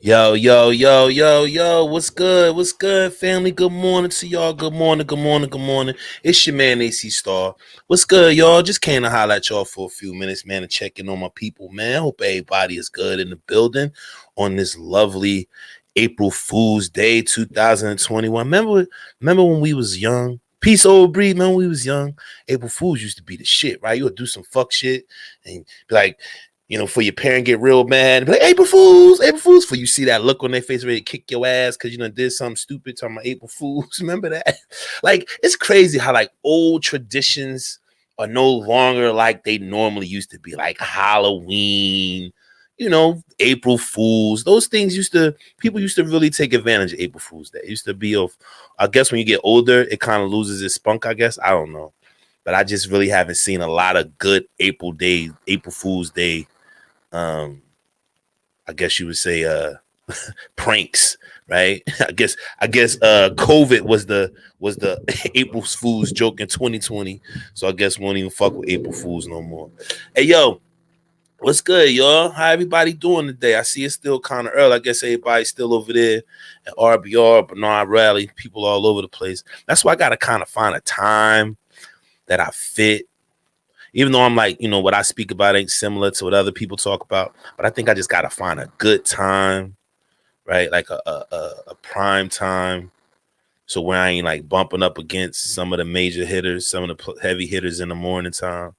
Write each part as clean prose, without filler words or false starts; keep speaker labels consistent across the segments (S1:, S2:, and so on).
S1: Yo, yo, yo, yo, yo, what's good? What's good, family? Good morning to y'all. Good morning, good morning, good morning. It's your man, AC Star. What's good, y'all? Just came to holler at y'all for a few minutes, man, and check in on my people, man. Hope everybody is good in the building on this lovely April Fool's Day 2021. Remember when we was young? Peace, old breed, man. When we was young, April Fools used to be the shit, right? You would do some fuck shit and be like, for your parent get real mad, be like, April Fools, for you see that look on their face ready to kick your ass because did something stupid talking about April Fools. Remember that? Like, it's crazy how like old traditions are no longer like they normally used to be, like Halloween, April Fools. Those things people used to really take advantage of April Fools Day. It used to be I guess when you get older, it kind of loses its spunk, I guess. I don't know. But I just really haven't seen a lot of good April Fool's Day um I guess you would say pranks, right? I guess COVID was the April Fool's joke in 2020. So I guess we won't even fuck with April Fools no more. Hey yo, what's good, y'all? How everybody doing today? I see it's still kind of early. I guess everybody's still over there at RBR, Bernard Rally, people all over the place. That's why I gotta kind of find a time that I fit, even though I'm like, what I speak about ain't similar to what other people talk about. But I think I just got to find a good time, right? Like a prime time. So where I ain't like bumping up against some of the major hitters, some of the heavy hitters in the morning time.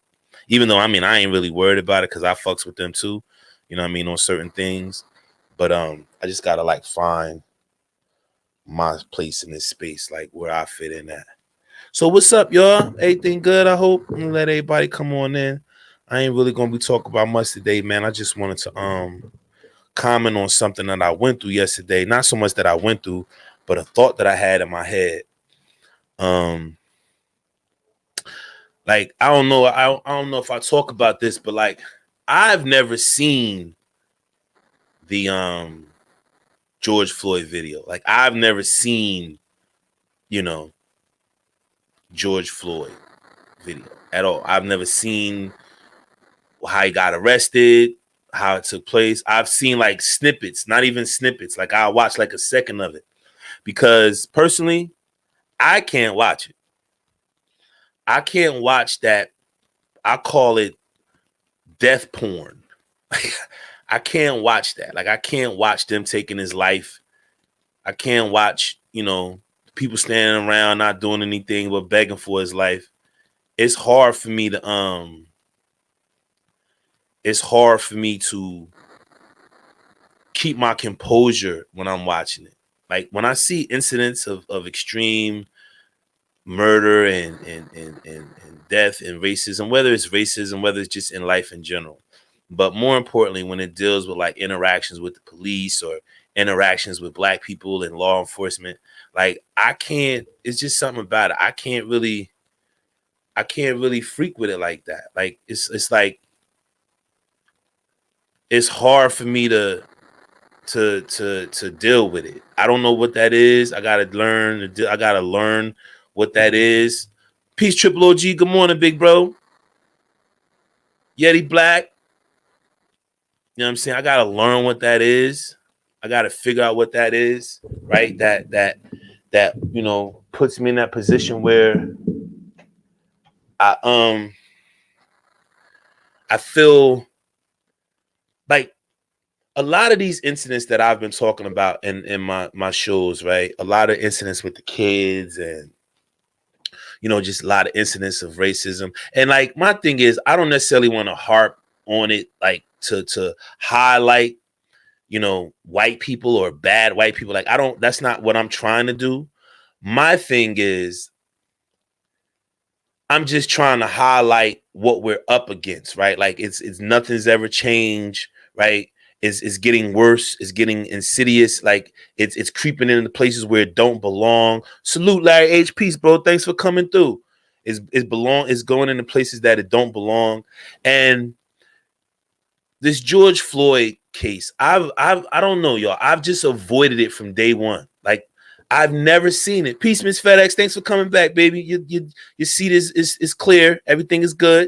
S1: Even though, I ain't really worried about it because I fucks with them too, on certain things. But I just got to like find my place in this space, like where I fit in at. So what's up, y'all? Everything good? I hope. I'm gonna let everybody come on in. I ain't really gonna be talking about much today, man. I just wanted to comment on something that I went through yesterday. Not so much that I went through, but a thought that I had in my head. Um, like I don't know, I don't know if I talk about this, but like I've never seen the George Floyd video. Like I've never seen, you know, George Floyd video at all. I've never seen how he got arrested, how it took place. I've seen like snippets, not even snippets. Like I watched like a second of it because personally, I can't watch it. I can't watch that. I call it death porn. I can't watch that. Like I can't watch them taking his life. I can't watch, people standing around not doing anything but begging for his life. It's hard for me to keep my composure when I'm watching it. Like when I see incidents of extreme murder and death and racism, whether it's racism, whether it's just in life in general. But more importantly, when it deals with like interactions with the police or interactions with black people and law enforcement, like I can't, it's just something about it. I can't really freak with it like that. Like it's like it's hard for me to deal with it. I don't know what that is. I gotta learn what that is. Peace, Triple OG. Good morning, big bro. Yeti Black. You know what I'm saying? I gotta learn what that is. I gotta figure out what that is, right? That puts me in that position where I I feel like a lot of these incidents that I've been talking about in my shows, right? A lot of incidents with the kids and just a lot of incidents of racism. And like my thing is, I don't necessarily want to harp on it like to highlight, white people or bad white people. Like I don't, that's not what I'm trying to do. My thing is I'm just trying to highlight what we're up against, right? Like it's nothing's ever changed, right? It's getting worse, it's getting insidious, like it's creeping into places where it don't belong. Salute Larry H. Peace, bro. Thanks for coming through. It's going into places that it don't belong. And this George Floyd case, I don't know, y'all. I've just avoided it from day one. Like I've never seen it. Peace, Miss FedEx. Thanks for coming back, baby. Your seat is clear. Everything is good.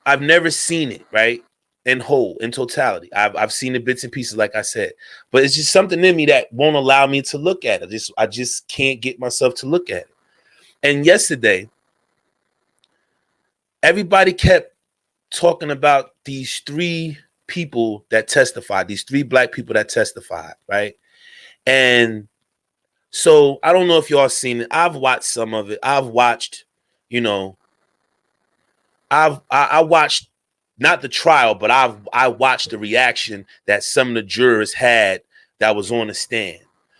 S1: I've never seen it, right? in whole, in totality. I've seen the bits and pieces, like I said, but it's just something in me that won't allow me to look at it. I just can't get myself to look at it. And yesterday, everybody kept talking about these three people that testified, these three black people that testified, right? And so I don't know if y'all seen it. I've watched some of it. I've watched, you know, I watched not the trial, but I watched the reaction that some of the jurors had that was on the stand.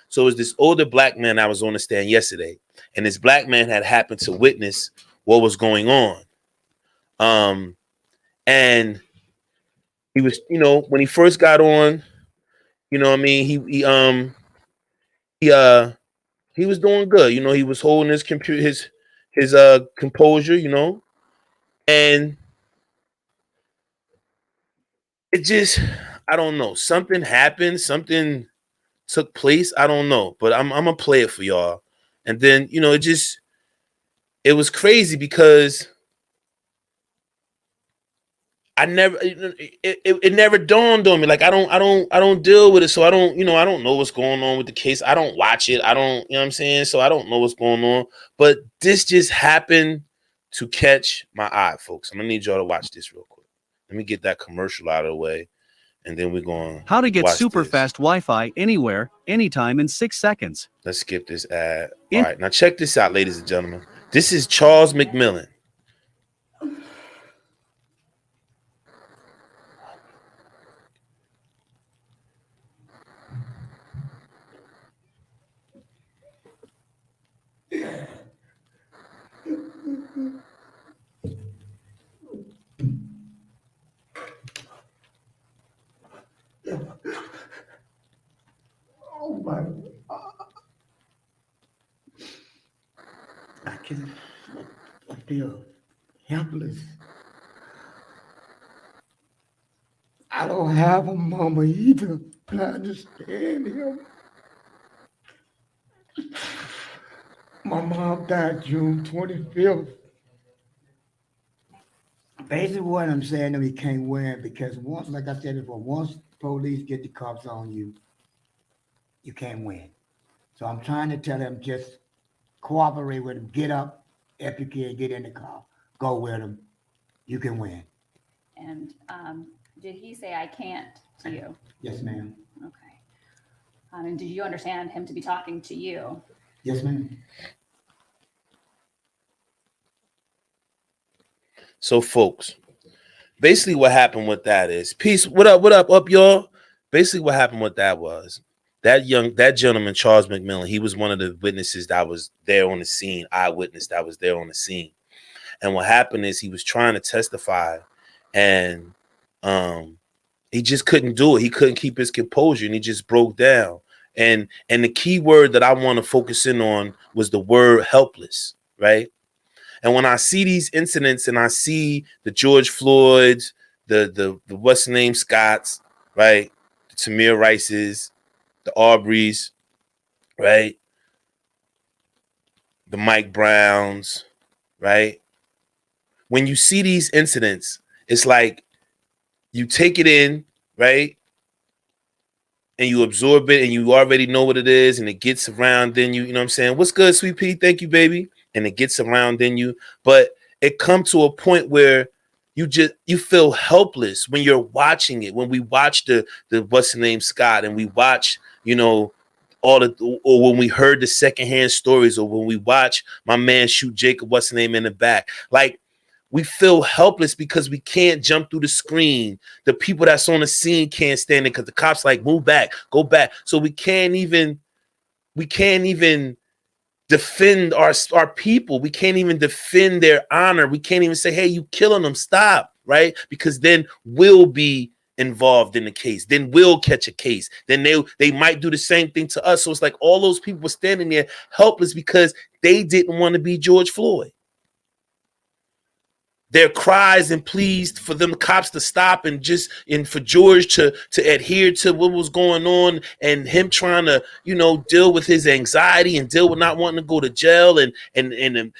S1: So it was this older black man that was on the stand yesterday, and this black man had happened to witness what was going on. And he was, when he first got on, what I mean, he was doing good. He was holding his composure, and it just, I don't know. Something happened. Something took place. I don't know, but I'm gonna play it for y'all. And then, it was crazy because I never, it never dawned on me. Like I don't deal with it, so I don't know what's going on with the case. I don't watch it. I don't, what I'm saying? So I don't know what's going on. But this just happened to catch my eye, folks. I'm gonna need y'all to watch this real quick. Let me get that commercial out of the way, and then we're going.
S2: How to get super fast Wi-Fi anywhere, anytime in 6 seconds.
S1: Let's skip this ad. All right, now check this out, ladies and gentlemen. This is Charles McMillan.
S3: Oh my! I feel helpless. I don't have a mama either. I understand him. My mom died June 25th. Basically, what I'm saying, he can't win because once, like I said before, once police get the cops on you, you can't win. So I'm trying to tell him just cooperate with him. Get up if you can, get in the car. Go with him. You can win.
S4: And did he say I can't to you?
S3: Yes, ma'am.
S4: Okay. And did you understand him to be talking to you?
S3: Yes, ma'am.
S1: So, folks, basically what happened with that is, peace, what up, y'all? Basically what happened with that was, that gentleman, Charles McMillan, he was one of the witnesses that was there on the scene, eyewitness that was there on the scene. And what happened is he was trying to testify, and he just couldn't do it. He couldn't keep his composure, and he just broke down. And the key word that I want to focus in on was the word helpless, right? And when I see these incidents and I see the George Floyds, the what's the name, Scotts, right? The Tamir Rices, the Aubreys, right? The Mike Browns, right? When you see these incidents, it's like you take it in, right? And you absorb it and you already know what it is, and it gets around in you. You know what I'm saying? What's good, Sweet Pea? Thank you, baby. And it gets around in you. But it comes to a point where you feel helpless when you're watching it. When we watch the what's the name, Scott, and we watch, or when we heard the secondhand stories, or when we watch my man shoot Jacob, what's the name, in the back. Like, we feel helpless because we can't jump through the screen. The people that's on the scene can't stand it because the cops like, move back, go back. So we can't even defend our people. We can't even defend their honor. We can't even say, hey, you killing them, stop, right? Because then we'll be involved in the case. Then we'll catch a case. Then they might do the same thing to us. So it's like all those people were standing there helpless because they didn't want to be George Floyd. their cries and pleas for them cops to stop and for George to adhere to what was going on, and him trying to, deal with his anxiety and deal with not wanting to go to jail, and the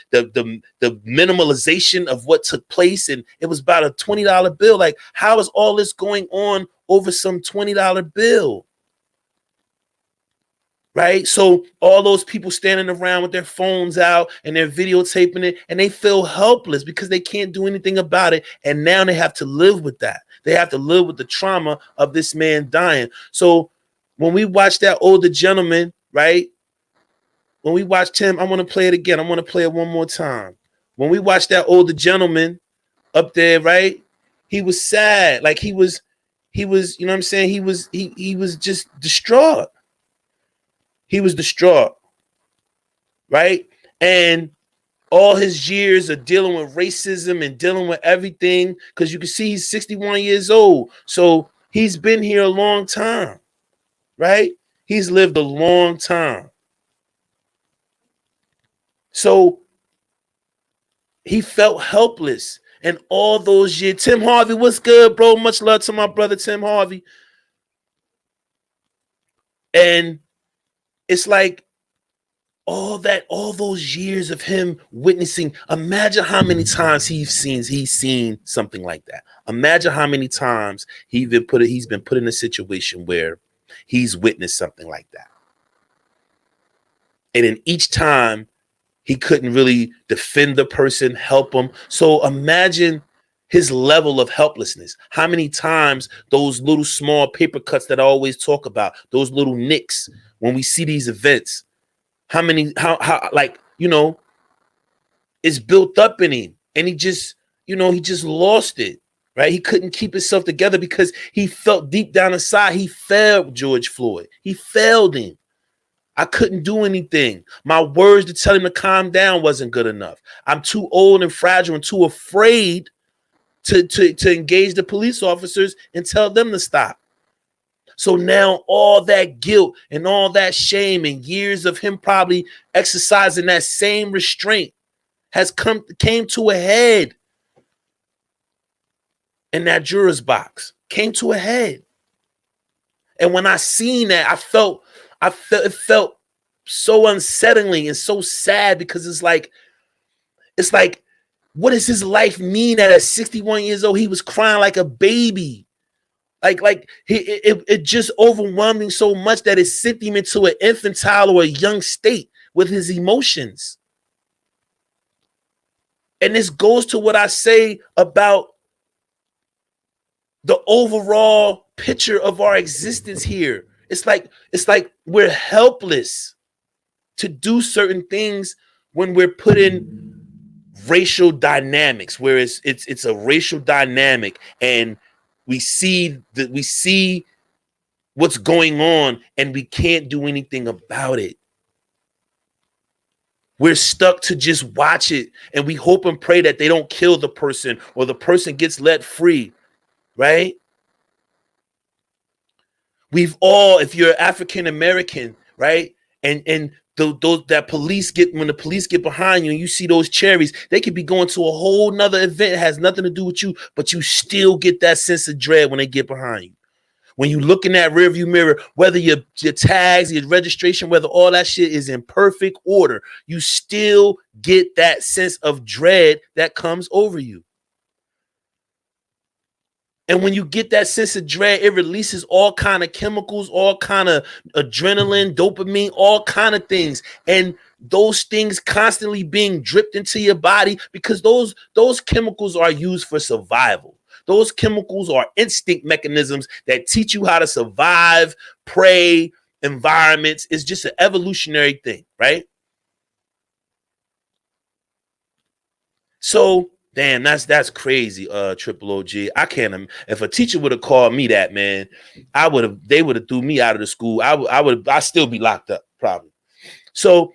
S1: minimalization of what took place. And it was about a $20 bill. Like, how is all this going on over some $20 bill? Right? So all those people standing around with their phones out and they're videotaping it, and they feel helpless because they can't do anything about it. And now they have to live with that. They have to live with the trauma of this man dying. So when we watch that older gentleman, right? When we watched him, I want to play it again. I want to play it one more time. When we watched that older gentleman up there, right? He was sad. Like he was, you know what I'm saying? He was just distraught. He was distraught, right? And all his years of dealing with racism and dealing with everything, because you can see he's 61 years old. So he's been here a long time, right? He's lived a long time. So he felt helpless. And all those years, Tim Harvey, what's good, bro? Much love to my brother, Tim Harvey. And it's like all those years of him witnessing. Imagine how many times he's seen something like that. Imagine how many times he's been put in a situation where he's witnessed something like that. And in each time, he couldn't really defend the person, help him. So imagine his level of helplessness. How many times those little small paper cuts that I always talk about, those little nicks, when we see these events, how it's built up in him, and he just lost it, right? He couldn't keep himself together because he felt deep down inside he failed George Floyd. He failed him. I couldn't do anything. My words to tell him to calm down wasn't good enough. I'm too old and fragile and too afraid to engage the police officers and tell them to stop. So now all that guilt and all that shame and years of him probably exercising that same restraint came to a head in that juror's box. Came to a head. And when I seen that, it felt so unsettling and so sad, because it's like, what does his life mean that at 61 years old, he was crying like a baby? It just overwhelmed him so much that it sent him into an infantile or a young state with his emotions. And this goes to what I say about the overall picture of our existence here. It's like we're helpless to do certain things when we're put in racial dynamics, where it's a racial dynamic, and we see what's going on, and we can't do anything about it. We're stuck to just watch it, and we hope and pray that they don't kill the person or the person gets let free, right? We've all, if you're African American, right, and those that police get, when the police get behind you and you see those cherries, they could be going to a whole nother event. It has nothing to do with you, but you still get that sense of dread when they get behind you. When you look in that rearview mirror, whether your tags, your registration, whether all that shit is in perfect order, you still get that sense of dread that comes over you. And when you get that sense of dread, it releases all kind of chemicals, all kind of adrenaline, dopamine, all kind of things. And those things constantly being dripped into your body, because those chemicals are used for survival. Those chemicals are instinct mechanisms that teach you how to survive, prey, environments. It's just an evolutionary thing, right? So, damn, that's crazy, Triple OG. I can't. If a teacher would have called me that, man, they would have threw me out of the school. I'd still be locked up, probably. So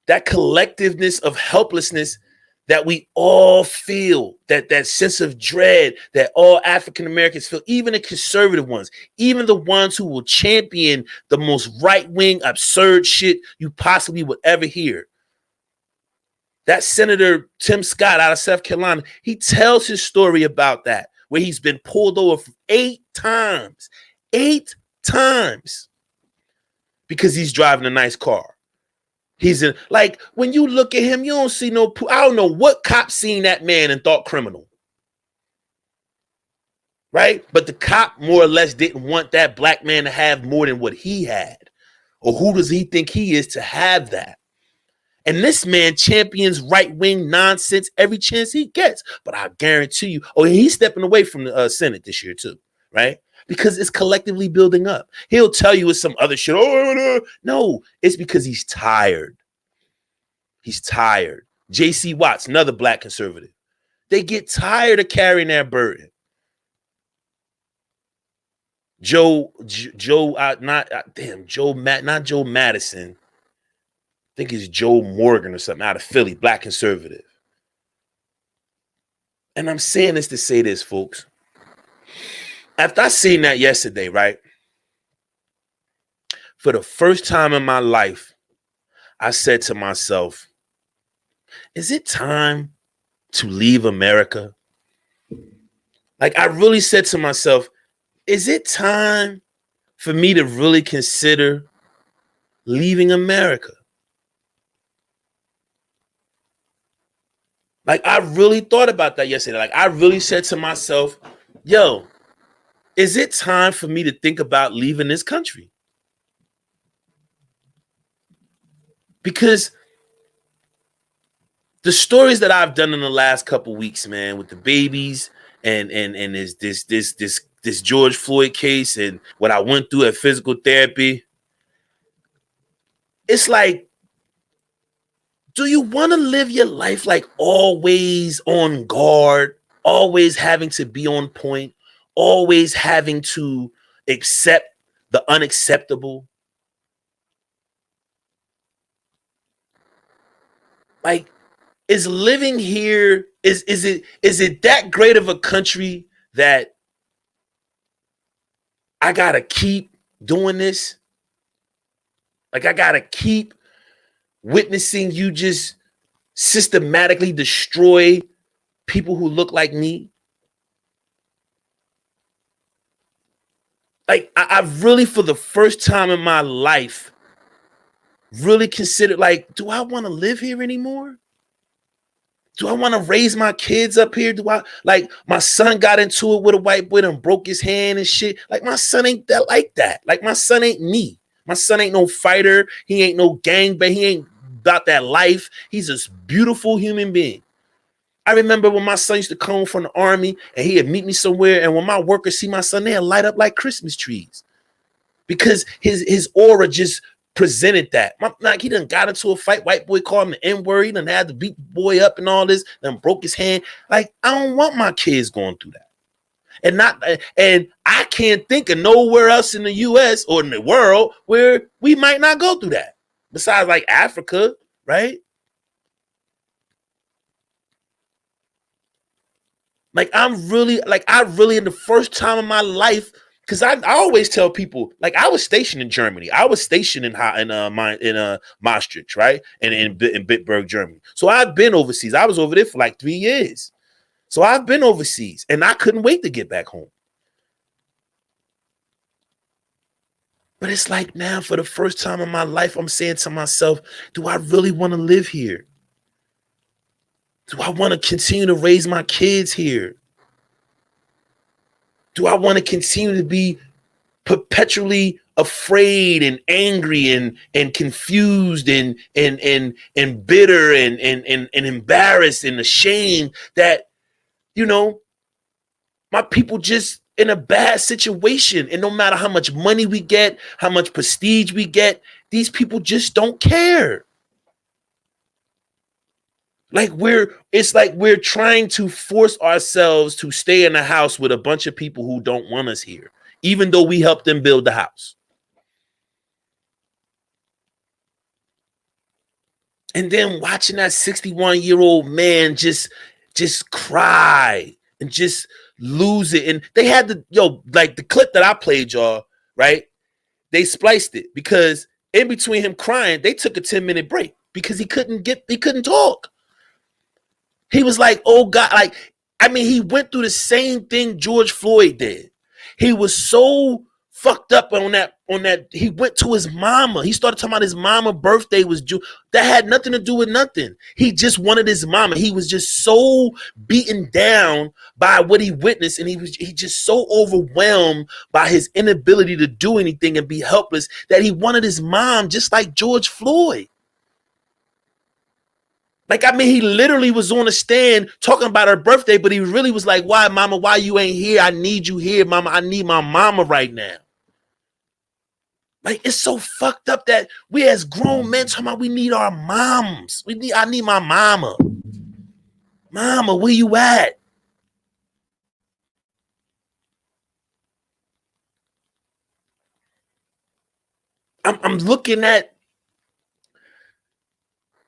S1: that collectiveness of helplessness that we all feel, that sense of dread that all African Americans feel, even the conservative ones, even the ones who will champion the most right-wing absurd shit you possibly would ever hear. That Senator Tim Scott out of South Carolina, he tells his story about that, where he's been pulled over 8 times. 8 times. Because he's driving a nice car. He's in, like, when you look at him, you don't see no, I don't know what cop seen that man and thought criminal. Right? But the cop more or less didn't want that black man to have more than what he had. Or who does he think he is to have that? And this man champions right-wing nonsense every chance he gets. But I guarantee you, he's stepping away from the Senate this year too, right? Because it's collectively building up. He'll tell you it's some other shit. No, it's because he's tired. He's tired. J.C. Watts, another black conservative. They get tired of carrying that burden. Joe Madison. I think it's Joe Morgan or something out of Philly, black conservative. And I'm saying this to say this, folks. After I seen that yesterday, right? For the first time in my life, I said to myself, is it time to leave America? Like, I really said to myself, is it time for me to really consider leaving America? Like, I really thought about that yesterday. Like, I really said to myself, yo, is it time for me to think about leaving this country? Because the stories that I've done in the last couple weeks, man, with the babies and this George Floyd case and what I went through at physical therapy, it's like, do you want to live your life like always on guard, always having to be on point, always having to accept the unacceptable? Like, is living here, is it that great of a country that I gotta keep doing this? Like, I gotta keep witnessing you just systematically destroy people who look like me? Like, I've really, for the first time in my life, really considered, like, do I want to live here anymore? Do I want to raise my kids up here? Like, my son got into it with a white boy and broke his hand and shit. Like, my son ain't that like that. Like, my son ain't me. My son ain't no fighter. He ain't no gangbang. He ain't about that life. He's a beautiful human being. I remember when my son used to come home from the army and he'd meet me somewhere, and when my workers see my son, they'd light up like Christmas trees because his aura just presented that. Like, he done got into a fight. White boy called him the N-word. He done had to beat the boy up and all this, then broke his hand. Like, I don't want my kids going through that. And I can't think of nowhere else in the US or in the world where we might not go through that. Besides, like, Africa, right? Like, I really, in the first time in my life, because I always tell people, like, I was stationed in Germany. I was stationed in Maastricht, right? And in Bitburg, Germany. So I've been overseas. I was over there for like 3 years. So I've been overseas, and I couldn't wait to get back home. But it's like, now, for the first time in my life, I'm saying to myself, do I really want to live here? Do I want to continue to raise my kids here? Do I want to continue to be perpetually afraid and angry and confused and bitter and embarrassed and ashamed that, you know, my people just in a bad situation, and no matter how much money we get, how much prestige we get, these people just don't care. Like, it's like we're trying to force ourselves to stay in a house with a bunch of people who don't want us here, even though we helped them build the house. And then watching that 61-year-old man just cry and just lose it. And they had like the clip that I played y'all, right? They spliced it because in between him crying, they took a 10-minute break because he couldn't talk. He was like, oh God, like, I mean, he went through the same thing George Floyd did. He was so fucked up on that. He went to his mama. He started talking about his mama birthday was due. That had nothing to do with nothing. He just wanted his mama. He was just so beaten down by what he witnessed, and he just so overwhelmed by his inability to do anything and be helpless that he wanted his mom, just like George Floyd. Like, I mean, he literally was on a stand talking about her birthday, but he really was like, why, mama, why you ain't here? I need you here, mama. I need my mama right now. Like, it's so fucked up that we as grown men talking about we need our moms. I need my mama. Mama, where you at? I'm looking at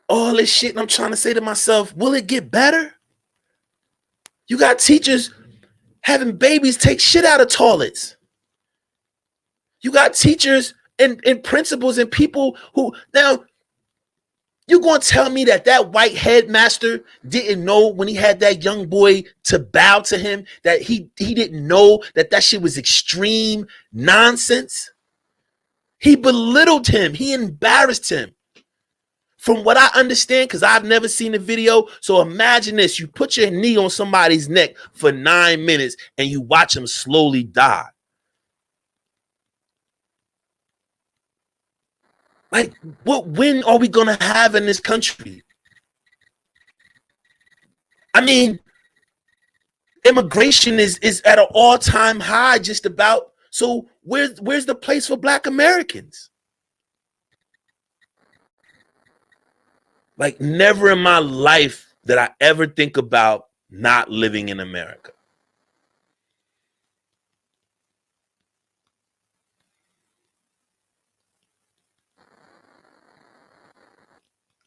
S1: all this shit and I'm trying to say to myself, will it get better? You got teachers having babies take shit out of toilets. You got teachers and principals and people who, now, you going to tell me that white headmaster didn't know when he had that young boy to bow to him, that he didn't know that shit was extreme nonsense? He belittled him. He embarrassed him. From what I understand, because I've never seen the video, so imagine this. You put your knee on somebody's neck for 9 minutes and you watch them slowly die. Like, what win are we going to have in this country? I mean, immigration is at an all-time high just about. So where's the place for Black Americans? Like, never in my life did I ever think about not living in America.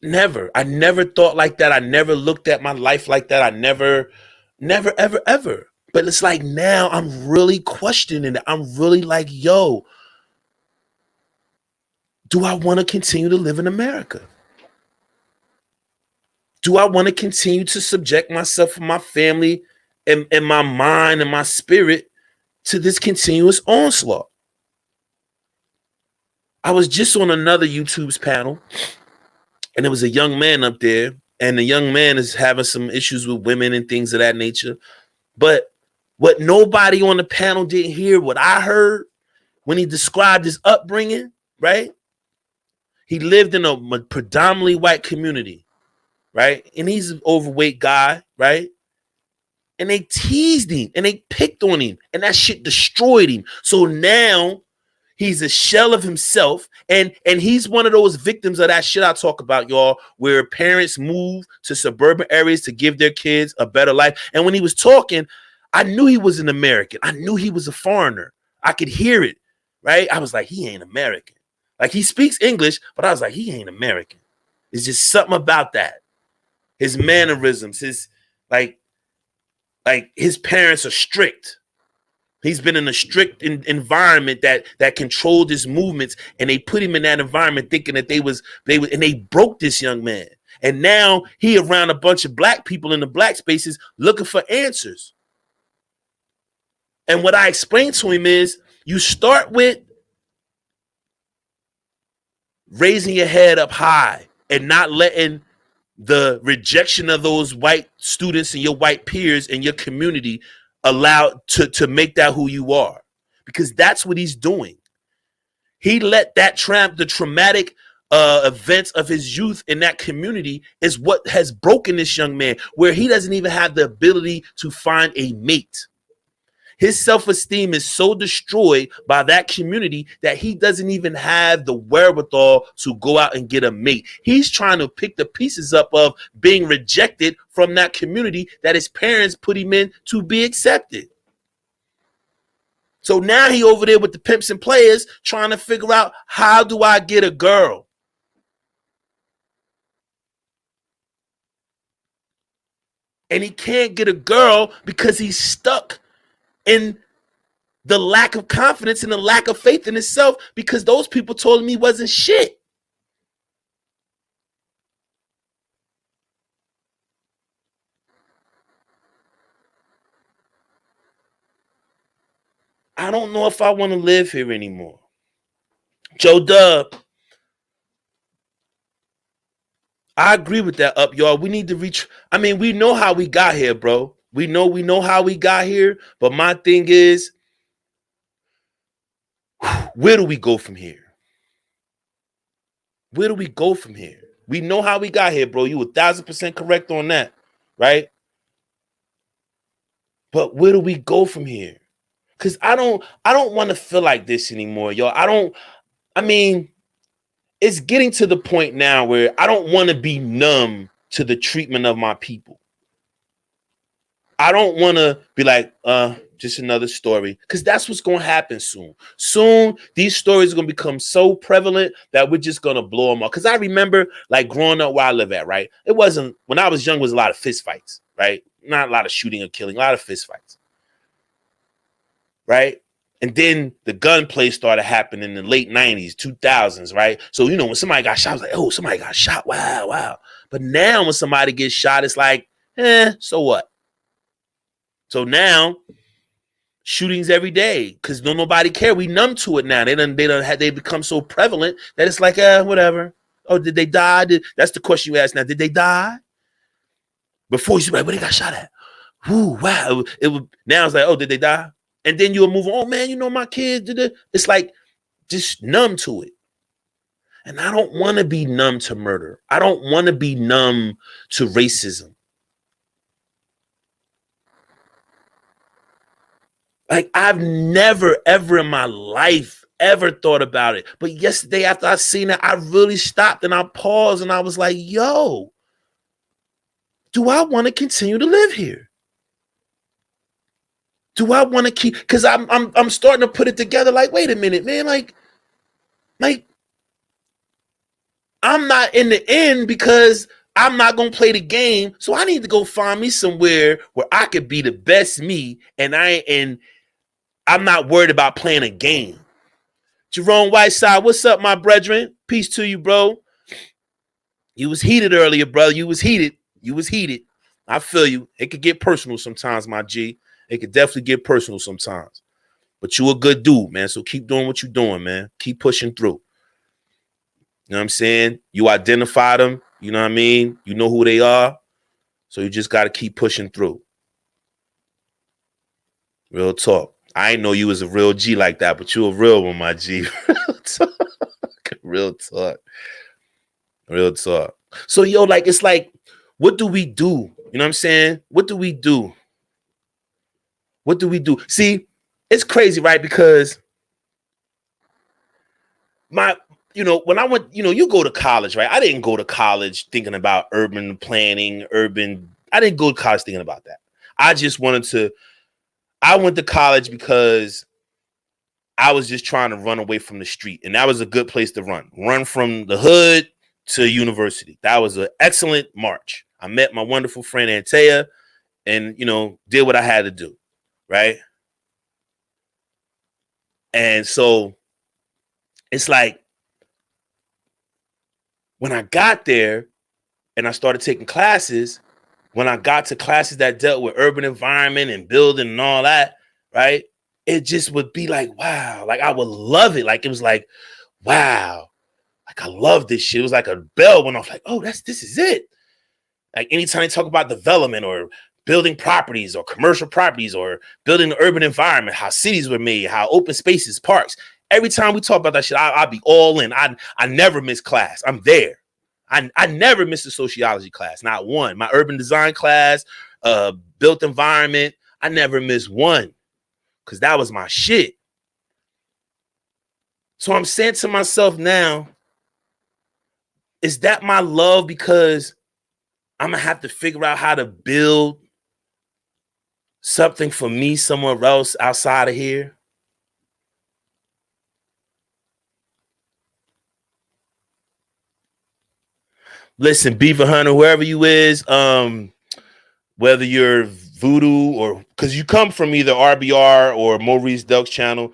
S1: Never. I never thought like that. I never looked at my life like that. I never, ever, ever. But it's like now I'm really questioning it. I'm really like, yo, do I want to continue to live in America? Do I want to continue to subject myself and my family and my mind and my spirit to this continuous onslaught? I was just on another YouTube's panel, and there was a young man up there, and the young man is having some issues with women and things of that nature. But what nobody on the panel didn't hear, what I heard when he described his upbringing, right? He lived in a predominantly white community. Right? And he's an overweight guy, right? And they teased him and they picked on him and that shit destroyed him. So now he's a shell of himself, and he's one of those victims of that shit I talk about, y'all, where parents move to suburban areas to give their kids a better life. And when he was talking, I knew he was an American. I knew he was a foreigner. I could hear it, right? I was like, he ain't American. Like, he speaks English, but I was like, he ain't American. It's just something about that. His mannerisms, his like his parents are strict. He's been in a strict environment that controlled his movements, and they put him in that environment thinking that they and they broke this young man. And now he around a bunch of Black people in the Black spaces looking for answers. And what I explained to him is, you start with raising your head up high and not letting the rejection of those white students and your white peers in your community allow to make that who you are, because that's what he's doing. He let that the traumatic events of his youth in that community is what has broken this young man, where he doesn't even have the ability to find a mate. His self-esteem is so destroyed by that community that he doesn't even have the wherewithal to go out and get a mate. He's trying to pick the pieces up of being rejected from that community that his parents put him in to be accepted. So now he over there with the pimps and players trying to figure out, how do I get a girl? And he can't get a girl because he's stuck in the lack of confidence and the lack of faith in himself, because those people told him he wasn't shit. I don't know if I want to live here anymore. Joe Dub, I agree with that up, y'all. We need to reach. I mean, we know how we got here, bro. We know how we got here. But my thing is, where do we go from here? Where do we go from here? We know how we got here, bro. You 1,000% correct on that, right? But where do we go from here? Because I don't want to feel like this anymore, y'all. I mean, it's getting to the point now where I don't want to be numb to the treatment of my people. I don't want to be like, just another story, because that's what's going to happen soon. Soon, these stories are going to become so prevalent that we're just going to blow them up. Because I remember, like, growing up where I live at, right? It wasn't, when I was young, it was a lot of fist fights, right? Not a lot of shooting or killing, a lot of fist fights, right? And then the gunplay started happening in the late 90s, 2000s, right? So, you know, when somebody got shot, I was like, oh, somebody got shot. Wow. But now when somebody gets shot, it's like, so what? So now, shootings every day because nobody care. We numb to it now. They become so prevalent that it's like, whatever. Oh, did they die? That's the question you ask now. Did they die? Before you be like, where they got shot at? Ooh, wow. It would now it's like, oh, did they die? And then you'll move on. Oh man, you know my kids did it. It's like just numb to it. And I don't want to be numb to murder. I don't want to be numb to racism. Like, I've never, ever in my life ever thought about it. But yesterday after I seen it, I really stopped and I paused and I was like, yo, do I want to continue to live here? Do I want to keep, because I'm starting to put it together like, wait a minute, man, like I'm not in the end because I'm not going to play the game. So I need to go find me somewhere where I could be the best me and I'm not worried about playing a game. Jerome Whiteside, what's up, my brethren? Peace to you, bro. You was heated earlier, brother. You was heated. I feel you. It could get personal sometimes, my G. It could definitely get personal sometimes. But you a good dude, man. So keep doing what you're doing, man. Keep pushing through. You know what I'm saying? You identify them. You know what I mean? You know who they are. So you just got to keep pushing through. Real talk. I ain't know you was a real G like that, but you a real one, my G. Real talk. So, yo, like, it's like, what do we do? You know what I'm saying? What do we do? See, it's crazy, right? Because when I went, you go to college, right? I didn't go to college thinking about urban planning, I didn't go to college thinking about that. I went to college because I was just trying to run away from the street. And that was a good place to run from the hood to university. That was an excellent march. I met my wonderful friend Antea and, did what I had to do. Right. And so it's like when I got there and I started taking classes, when I got to classes that dealt with urban environment and building and all that, right? It just would be like, wow, like I would love it. Like, it was like, wow, like I love this shit. It was like a bell went off like, oh, this is it. Like anytime they talk about development or building properties or commercial properties or building the urban environment, how cities were made, how open spaces, parks. Every time we talk about that shit, I'll be all in. I never miss class. I'm there. I never missed a sociology class, not one. My urban design class, built environment, I never missed one because that was my shit. So I'm saying to myself now, is that my love because I'm going to have to figure out how to build something for me somewhere else outside of here? Listen, Beaver Hunter, whoever you is, whether you're Voodoo or because you come from either RBR or Maurice Duck's channel,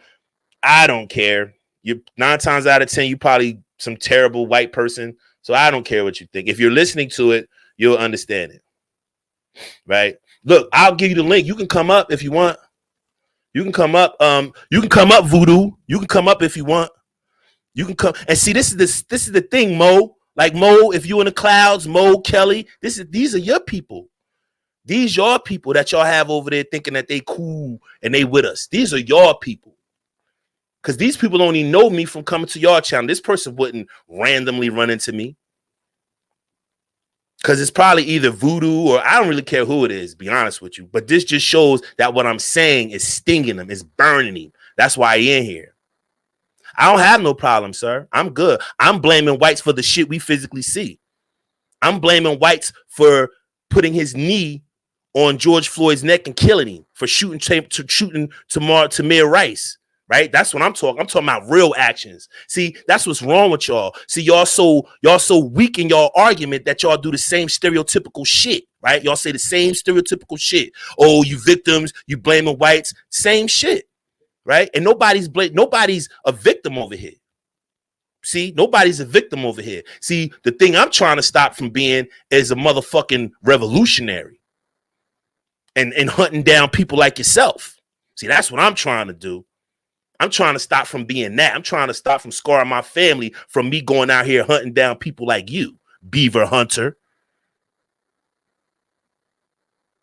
S1: I don't care. You 9 times out of 10, you probably some terrible white person. So I don't care what you think. If you're listening to it, you'll understand it. Right? Look, I'll give you the link. You can come up if you want. You can come up. You can come up, Voodoo. You can come up if you want. You can come and see. This is the thing, Mo. Like Mo, if you in the clouds, Mo, Kelly. These are your people. These your people that y'all have over there thinking that they cool and they with us. These are your people. Because these people only know me from coming to your channel. This person wouldn't randomly run into me. Because it's probably either Voodoo or I don't really care who it is, be honest with you. But this just shows that what I'm saying is stinging them, it's burning him. That's why he in here. I don't have no problem, sir. I'm good. I'm blaming whites for the shit we physically see. I'm blaming whites for putting his knee on George Floyd's neck and killing him, for shooting Tamir Rice. Right? That's what I'm talking. I'm talking about real actions. See, that's what's wrong with y'all. See, y'all so weak in y'all argument that y'all do the same stereotypical shit, right? Y'all say the same stereotypical shit. Oh, you victims, you blaming whites, same shit, right? And nobody's a victim over here. See, nobody's a victim over here. See, the thing I'm trying to stop from being is a motherfucking revolutionary and hunting down people like yourself. See, that's what I'm trying to do. I'm trying to stop from being that. I'm trying to stop from scarring my family from me going out here hunting down people like you, Beaver Hunter.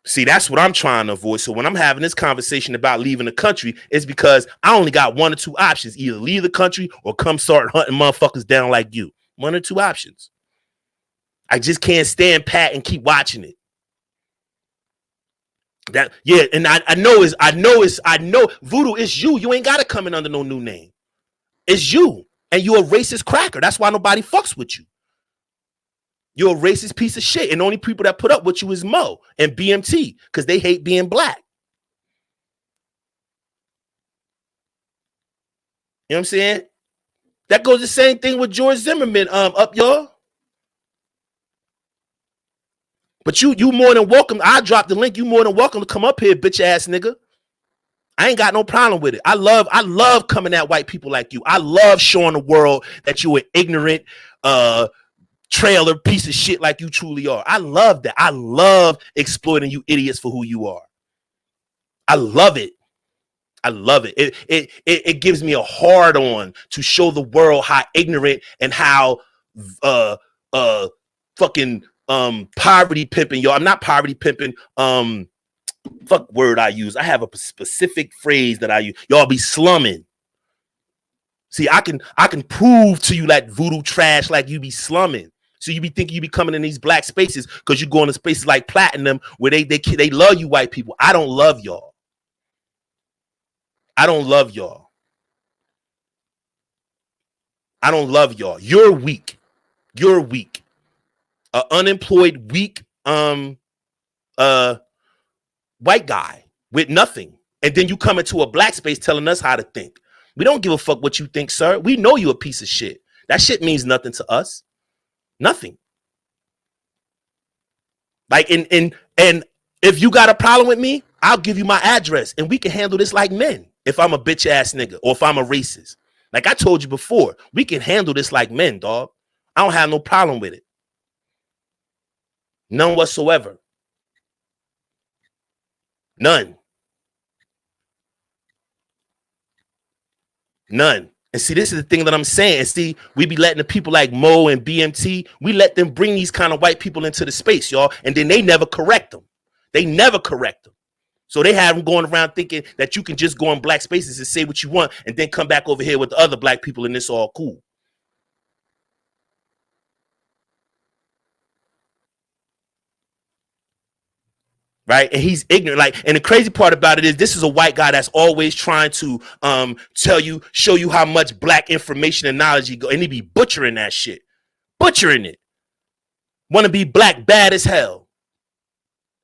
S1: See, that's what I'm trying to avoid. So when I'm having this conversation about leaving the country, it's because I only got one or two options. Either leave the country or come start hunting motherfuckers down like you. One or two options. I just can't stand pat and keep watching it. That yeah, and I know Voodoo, it's you. You ain't gotta come in under no new name. It's you, and you're a racist cracker. That's why nobody fucks with you. You're a racist piece of shit, and the only people that put up with you is Mo and BMT because they hate being black. You know what I'm saying? That goes the same thing with George Zimmerman. Up y'all. But you more than welcome. I dropped the link. You more than welcome to come up here, bitch ass nigga. I ain't got no problem with it. I love coming at white people like you. I love showing the world that you an ignorant trailer piece of shit like you truly are. I love that. I love exploiting you idiots for who you are. I love it. I love it. It gives me a hard on to show the world how ignorant and how fucking poverty pimping, y'all. I'm not poverty pimping. Fuck word I use. I have a specific phrase that I use. Y'all be slumming. See, I can prove to you that voodoo trash like you be slumming. So you be thinking you be coming in these black spaces because you go into spaces like Platinum where they love you white people. I don't love y'all. I don't love y'all. I don't love y'all. You're weak. You're weak. Unemployed, weak, white guy with nothing. And then you come into a black space telling us how to think. We don't give a fuck what you think, sir. We know you a piece of shit. That shit means nothing to us. Nothing. Like, and if you got a problem with me, I'll give you my address and we can handle this like men. If I'm a bitch ass nigga or if I'm a racist. Like I told you before, we can handle this like men, dog. I don't have no problem with it. None whatsoever. None. None. And see, this is the thing that I'm saying. And see, we be letting the people like Mo and BMT, we let them bring these kind of white people into the space, y'all. And then they never correct them. They never correct them. So they have them going around thinking that you can just go in black spaces and say what you want and then come back over here with the other black people and it's all cool. Right. And he's ignorant. Like, and the crazy part about it is this is a white guy that's always trying to show you how much black information and knowledge he go, and he be butchering that shit. Butchering it. Want to be black bad as hell.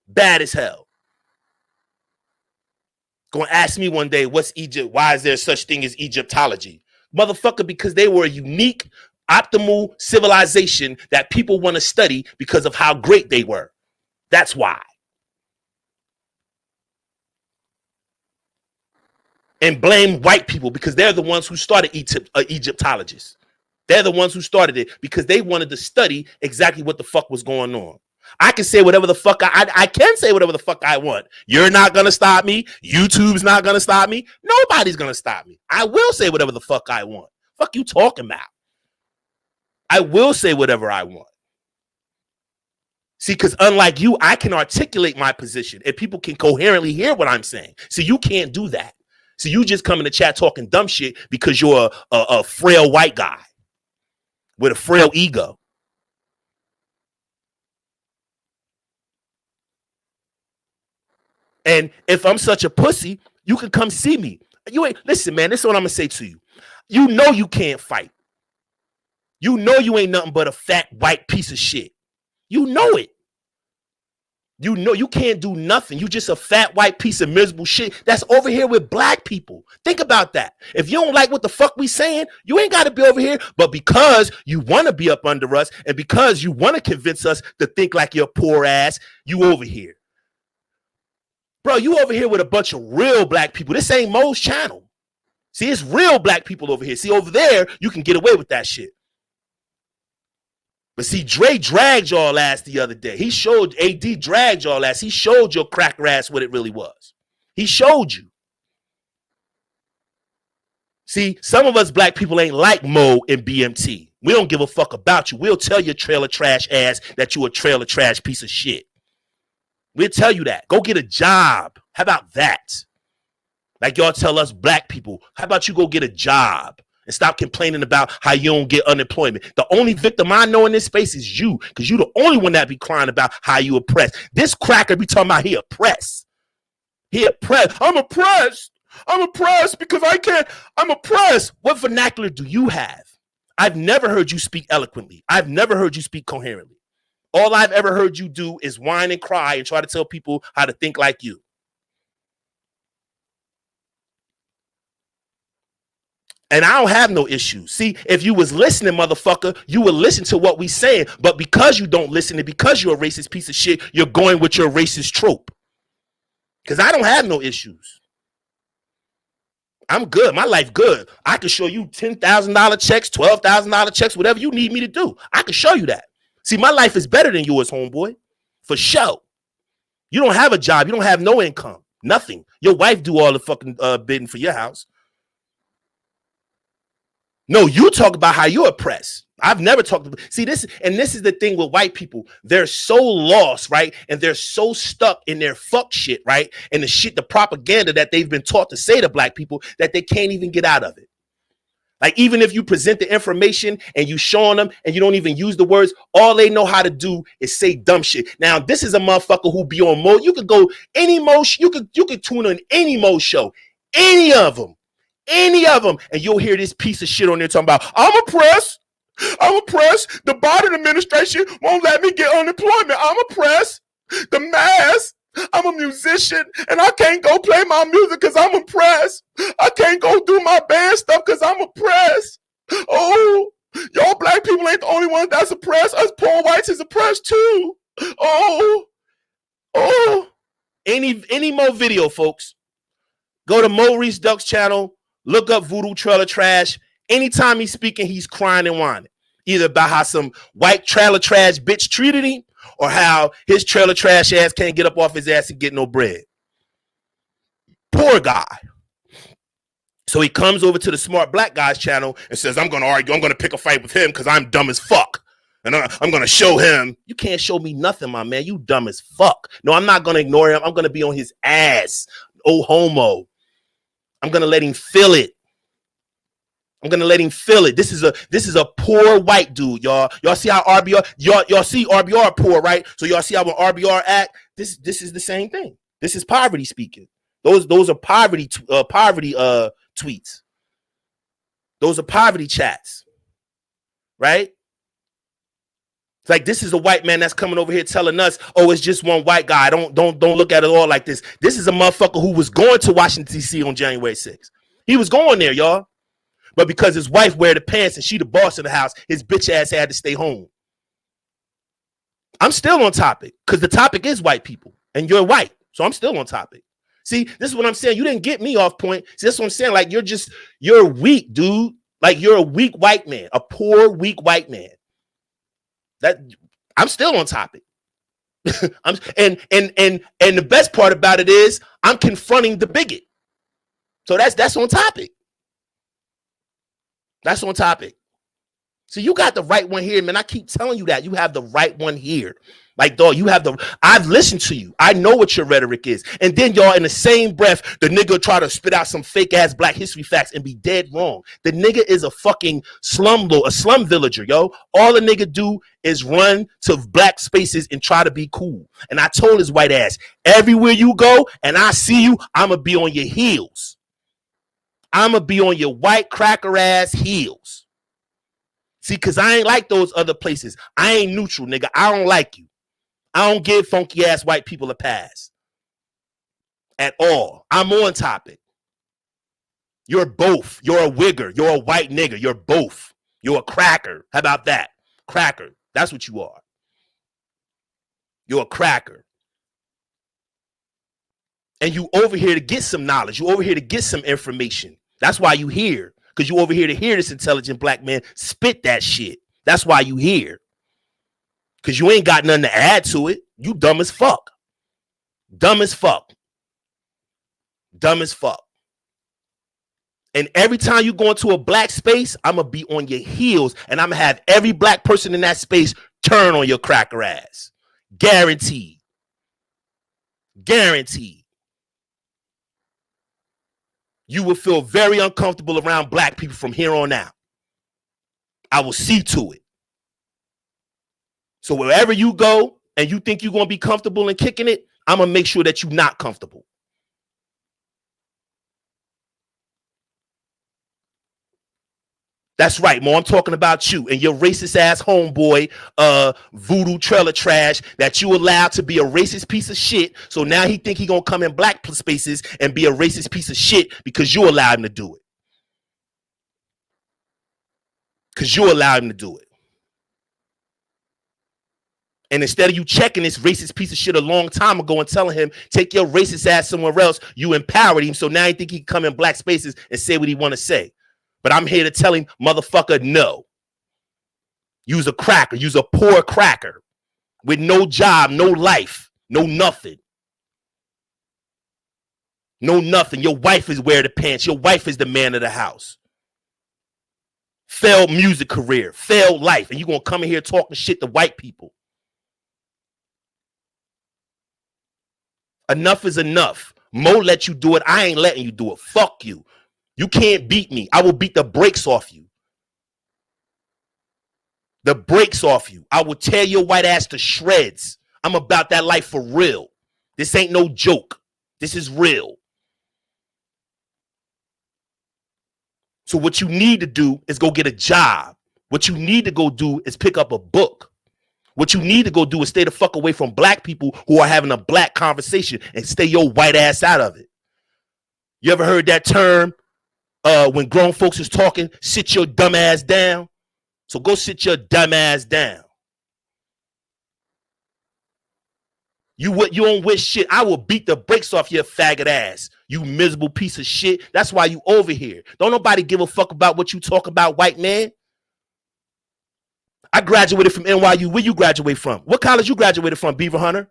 S1: Bad as hell. Going to ask me one day, what's Egypt? Why is there such thing as Egyptology? Motherfucker, because they were a unique, optimal civilization that people want to study because of how great they were. That's why. And blame white people because they're the ones who started Egyptologists. They're the ones who started it because they wanted to study exactly what the fuck was going on. I can say whatever the fuck I can say whatever the fuck I want. You're not gonna stop me. YouTube's not gonna stop me. Nobody's gonna stop me. I will say whatever the fuck I want. Fuck you talking about? I will say whatever I want. See, because unlike you, I can articulate my position and people can coherently hear what I'm saying. So you can't do that. So you just come in the chat talking dumb shit because you're a frail white guy with a frail ego. And if I'm such a pussy, you can come see me. You ain't listen, man. This is what I'm gonna say to you. You know you can't fight. You know you ain't nothing but a fat white piece of shit. You know it. You know you can't do nothing. You just a fat white piece of miserable shit that's over here with black people. Think about that. If you don't like what the fuck we saying, you ain't got to be over here. But because you want to be up under us and because you want to convince us to think like your poor ass, you over here. Bro, you over here with a bunch of real black people. This ain't Mo's channel. See, it's real black people over here. See, over there, you can get away with that shit. But see, Dre dragged y'all ass the other day. He showed, AD dragged y'all ass. He showed your cracker ass what it really was. He showed you. See, some of us black people ain't like Mo and BMT. We don't give a fuck about you. We'll tell your trailer trash ass that you a trailer trash piece of shit. We'll tell you that. Go get a job. How about that? Like y'all tell us black people, how about you go get a job? And stop complaining about how you don't get unemployment. The only victim I know in this space is you, because you're the only one that be crying about how you oppressed. This cracker be talking about he oppressed. He oppressed. I'm oppressed. I'm oppressed because I can't. I'm oppressed. What vernacular do you have? I've never heard you speak eloquently. I've never heard you speak coherently. All I've ever heard you do is whine and cry and try to tell people how to think like you. And I don't have no issues. See, if you was listening, motherfucker, you would listen to what we saying. But because you don't listen and because you're a racist piece of shit, you're going with your racist trope. Because I don't have no issues. I'm good. My life good. I can show you $10,000 checks, $12,000 checks, whatever you need me to do. I can show you that. See, my life is better than yours, homeboy. For sure. You don't have a job. You don't have no income. Nothing. Your wife do all the fucking bidding for your house. No, you talk about how you're oppressed. I've never talked about. See, this is the thing with white people. They're so lost, right? And they're so stuck in their fuck shit, right? And the shit, the propaganda that they've been taught to say to black people that they can't even get out of it. Like, even if you present the information and you showing them and you don't even use the words, all they know how to do is say dumb shit. Now, this is a motherfucker who be on Mo. You could go any Mo, you could tune in any Mo show, any of them, and you'll hear this piece of shit on there talking about, I'm oppressed. The Biden administration won't let me get unemployment. I'm oppressed. The mask. I'm a musician and I can't go play my music because I'm oppressed. I can't go do my band stuff because I'm oppressed. Oh, y'all black people ain't the only ones that's oppressed. Us poor whites is oppressed too. Oh. Any more video, folks. Go to Maurice Duck's channel. Look up Voodoo Trailer Trash. Anytime he's speaking, he's crying and whining. Either about how some white trailer trash bitch treated him or how his trailer trash ass can't get up off his ass and get no bread. Poor guy. So he comes over to the Smart Black Guy's channel and says, I'm going to argue. I'm going to pick a fight with him because I'm dumb as fuck. And I'm going to show him. You can't show me nothing, my man. You dumb as fuck. No, I'm not going to ignore him. I'm going to be on his ass. Oh, homo. I'm going to let him feel it. This is a poor white dude, y'all. Y'all see how RBR, y'all see RBR poor, right? So y'all see how when RBR act, this is the same thing. This is poverty speaking. Those are poverty tweets. Those are poverty chats. Right? It's like, this is a white man that's coming over here telling us, oh, it's just one white guy. Don't look at it all like this. This is a motherfucker who was going to Washington, D.C. on January 6th. He was going there, y'all. But because his wife wear the pants and she the boss of the house, his bitch ass had to stay home. I'm still on topic because the topic is white people and you're white. So I'm still on topic. See, this is what I'm saying. You didn't get me off point. See, that's what I'm saying. Like, you're weak, dude. Like, you're a weak white man, a poor, weak white man. That I'm still on topic. and the best part about it is I'm confronting the bigot. So that's on topic. That's on topic. So you got the right one here, man. I keep telling you that. You have the right one here. Like, dog, I've listened to you. I know what your rhetoric is. And then y'all in the same breath, the nigga try to spit out some fake ass Black history facts and be dead wrong. The nigga is a fucking slum villager, yo. All the nigga do is run to Black spaces and try to be cool. And I told his white ass, everywhere you go and I see you, I'ma be on your heels. I'ma be on your white cracker ass heels. See, because I ain't like those other places. I ain't neutral, nigga. I don't like you. I don't give funky ass white people a pass at all. I'm on topic. You're both. You're a wigger. You're a white nigga. You're both. You're a cracker. How about that? Cracker. That's what you are. You're a cracker. And you over here to get some knowledge. You over here to get some information. That's why you here. Because you over here to hear this intelligent Black man spit that shit. That's why you here. Because you ain't got nothing to add to it. You dumb as fuck. Dumb as fuck. Dumb as fuck. And every time you go into a Black space, I'm going to be on your heels. And I'm going to have every Black person in that space turn on your cracker ass. Guaranteed. Guaranteed. You will feel very uncomfortable around Black people from here on out. I will see to it. So wherever you go and you think you're going to be comfortable in kicking it, I'm going to make sure that you're not comfortable. That's right, Mo. I'm talking about you and your racist ass homeboy, voodoo trailer trash that you allowed to be a racist piece of shit. So now he think he gonna come in Black spaces and be a racist piece of shit because you allowed him to do it. Because you allowed him to do it. And instead of you checking this racist piece of shit a long time ago and telling him, take your racist ass somewhere else, you empowered him. So now he think he can come in Black spaces and say what he want to say. But I'm here to tell him, motherfucker, no. You's a cracker. You's a poor cracker with no job, no life, no nothing. No nothing. Your wife is wearing the pants. Your wife is the man of the house. Failed music career, failed life. And you going to come in here talking shit to white people. Enough is enough. Mo let you do it. I ain't letting you do it. Fuck you. You can't beat me. I will beat the brakes off you. The brakes off you. I will tear your white ass to shreds. I'm about that life for real. This ain't no joke. This is real. So what you need to do is go get a job. What you need to go do is pick up a book. What you need to go do is stay the fuck away from Black people who are having a Black conversation and stay your white ass out of it. You ever heard that term? When grown folks is talking, sit your dumb ass down. So go sit your dumb ass down. You don't wish shit. I will beat the brakes off your faggot ass. You miserable piece of shit. That's why you over here. Don't nobody give a fuck about what you talk about, white man. I graduated from NYU. Where you graduate from? What college you graduated from, Beaver Hunter?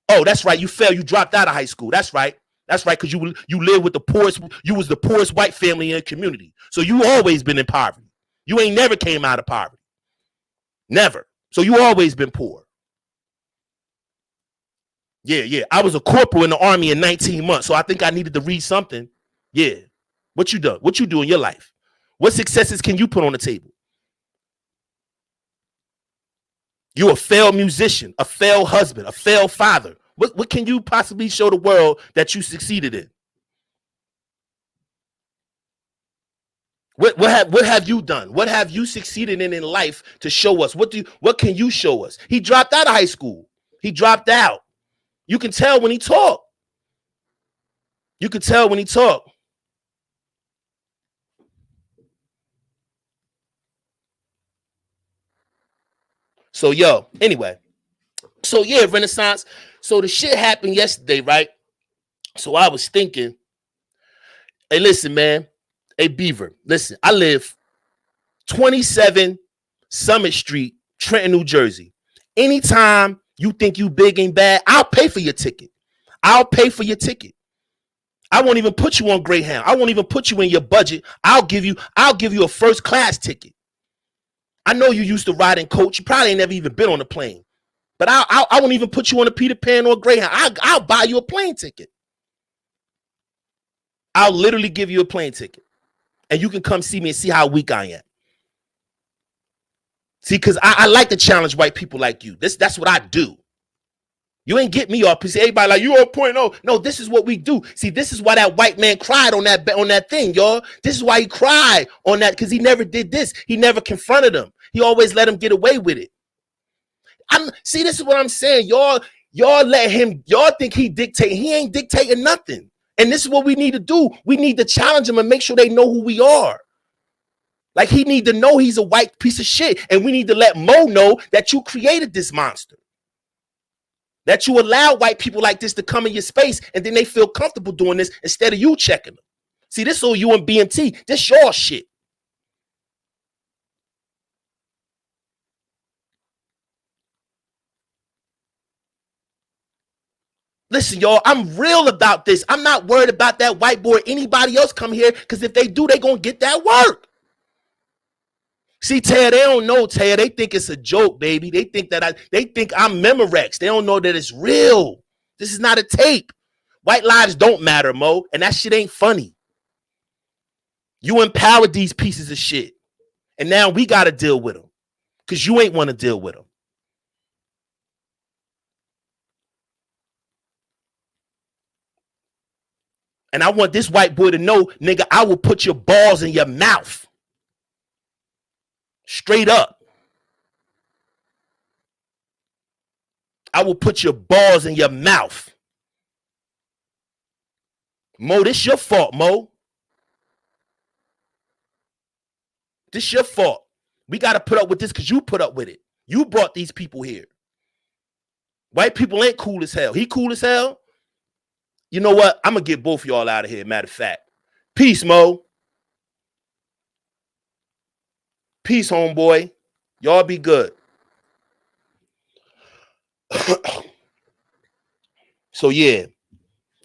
S1: Oh, that's right. You failed. You dropped out of high school. That's right. That's right, because you live with the poorest, you was the poorest white family in the community. So you always been in poverty. You ain't never came out of poverty. Never. So you always been poor. Yeah. I was a corporal in the Army in 19 months, so I think I needed to read something. Yeah. What you done? What you do in your life? What successes can you put on the table? You a failed musician, a failed husband, a failed father. What can you possibly show the world that you succeeded in? What have you done? What have you succeeded in life to show us? What can you show us? He dropped out of high school. He dropped out. You can tell when he talk. You can tell when he talk. So anyway. So yeah, Renaissance. So the shit happened yesterday, right? So I was thinking, hey, listen, man. Hey, Beaver, listen, I live 27 Summit Street, Trenton, New Jersey. Anytime You think you big and bad? I'll pay for your ticket. I'll pay for your ticket. I won't even put you on Greyhound. I won't even put you in your budget. I'll give you a first class ticket. I know you used to ride in coach. You probably ain't never even been on a plane. But I won't even put you on a Peter Pan or a Greyhound. I'll buy you a plane ticket. I'll literally give you a plane ticket. And you can come see me and see how weak I am. See, because I like to challenge white people like you. That's what I do. You ain't get me off. Everybody like, you on point. No, this is what we do. See, this is why that white man cried on that thing, y'all. This is why he cried on that, because he never did this. He never confronted him. He always let him get away with it. See, this is what I'm saying. Y'all let him, y'all think he dictate. He ain't dictating nothing. And this is what we need to do. We need to challenge him and make sure they know who we are. Like, he need to know he's a white piece of shit. And we need to let Mo know that you created this monster. That you allow white people like this to come in your space and then they feel comfortable doing this instead of you checking them. See, this is all you and BMT. This your shit. Listen, y'all, I'm real about this. I'm not worried about that white boy or anybody else come here, because if they do, they going to get that work. See, Taya, they don't know, Taya. They think it's a joke, baby. They think I'm Memorex. They don't know that it's real. This is not a tape. White lives don't matter, Mo, and that shit ain't funny. You empowered these pieces of shit, and now we got to deal with them because you ain't want to deal with them. And I want this white boy to know, nigga, I will put your balls in your mouth. Straight up. I will put your balls in your mouth. Mo, this your fault, Mo. This your fault. We got to put up with this because you put up with it. You brought these people here. White people ain't cool as hell. He cool as hell. You know what? I'm going to get both of y'all out of here, matter of fact. Peace, Mo. Peace, homeboy. Y'all be good. So, yeah.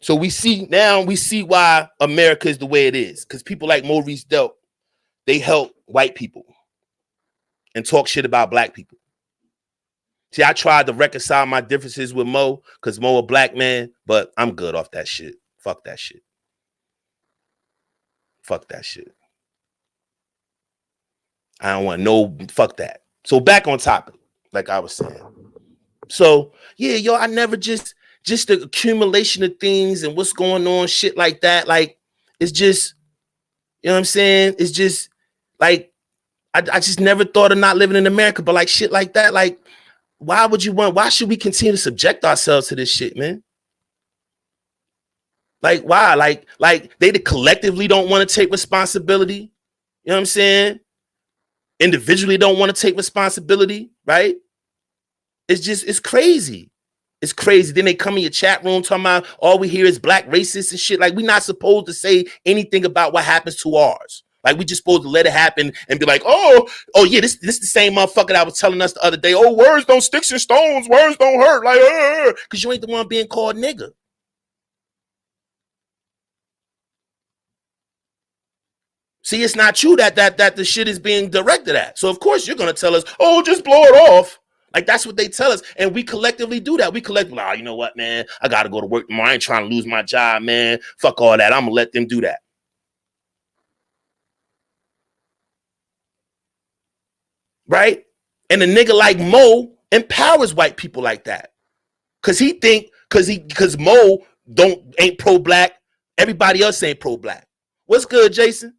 S1: So we see why America is the way it is. Because people like Maurice Delp, they help white people and talk shit about black people. See, I tried to reconcile my differences with Mo because Mo a black man, but I'm good off that shit. Fuck that shit. Fuck that shit. I don't want fuck that. So back on topic, like I was saying. So, yeah, yo, I never just the accumulation of things and what's going on, shit like that. Like, it's just, you know what I'm saying? It's just, like, I just never thought of not living in America, but like shit like that, like, why should we continue to subject ourselves to this shit, man? Like, why? Like they collectively don't want to take responsibility. You know what I'm saying? Individually don't want to take responsibility, right? It's crazy. It's crazy. Then they come in your chat room talking about all we hear is black racists and shit. Like, we're not supposed to say anything about what happens to ours. Like, we just supposed to let it happen and be like, oh yeah, this the same motherfucker that was telling us the other day, oh, words don't sticks and stones, words don't hurt, like, because you ain't the one being called nigga. See, it's not you that the shit is being directed at. So of course you're gonna tell us, oh, just blow it off. Like, that's what they tell us, and we collectively do that. We collectively, you know what, man? I gotta go to work tomorrow. I ain't trying to lose my job, man. Fuck all that. I'm gonna let them do that. Right? And a nigga like Mo empowers white people like that. Cause Mo ain't pro-black, everybody else ain't pro-black. What's good, Jason?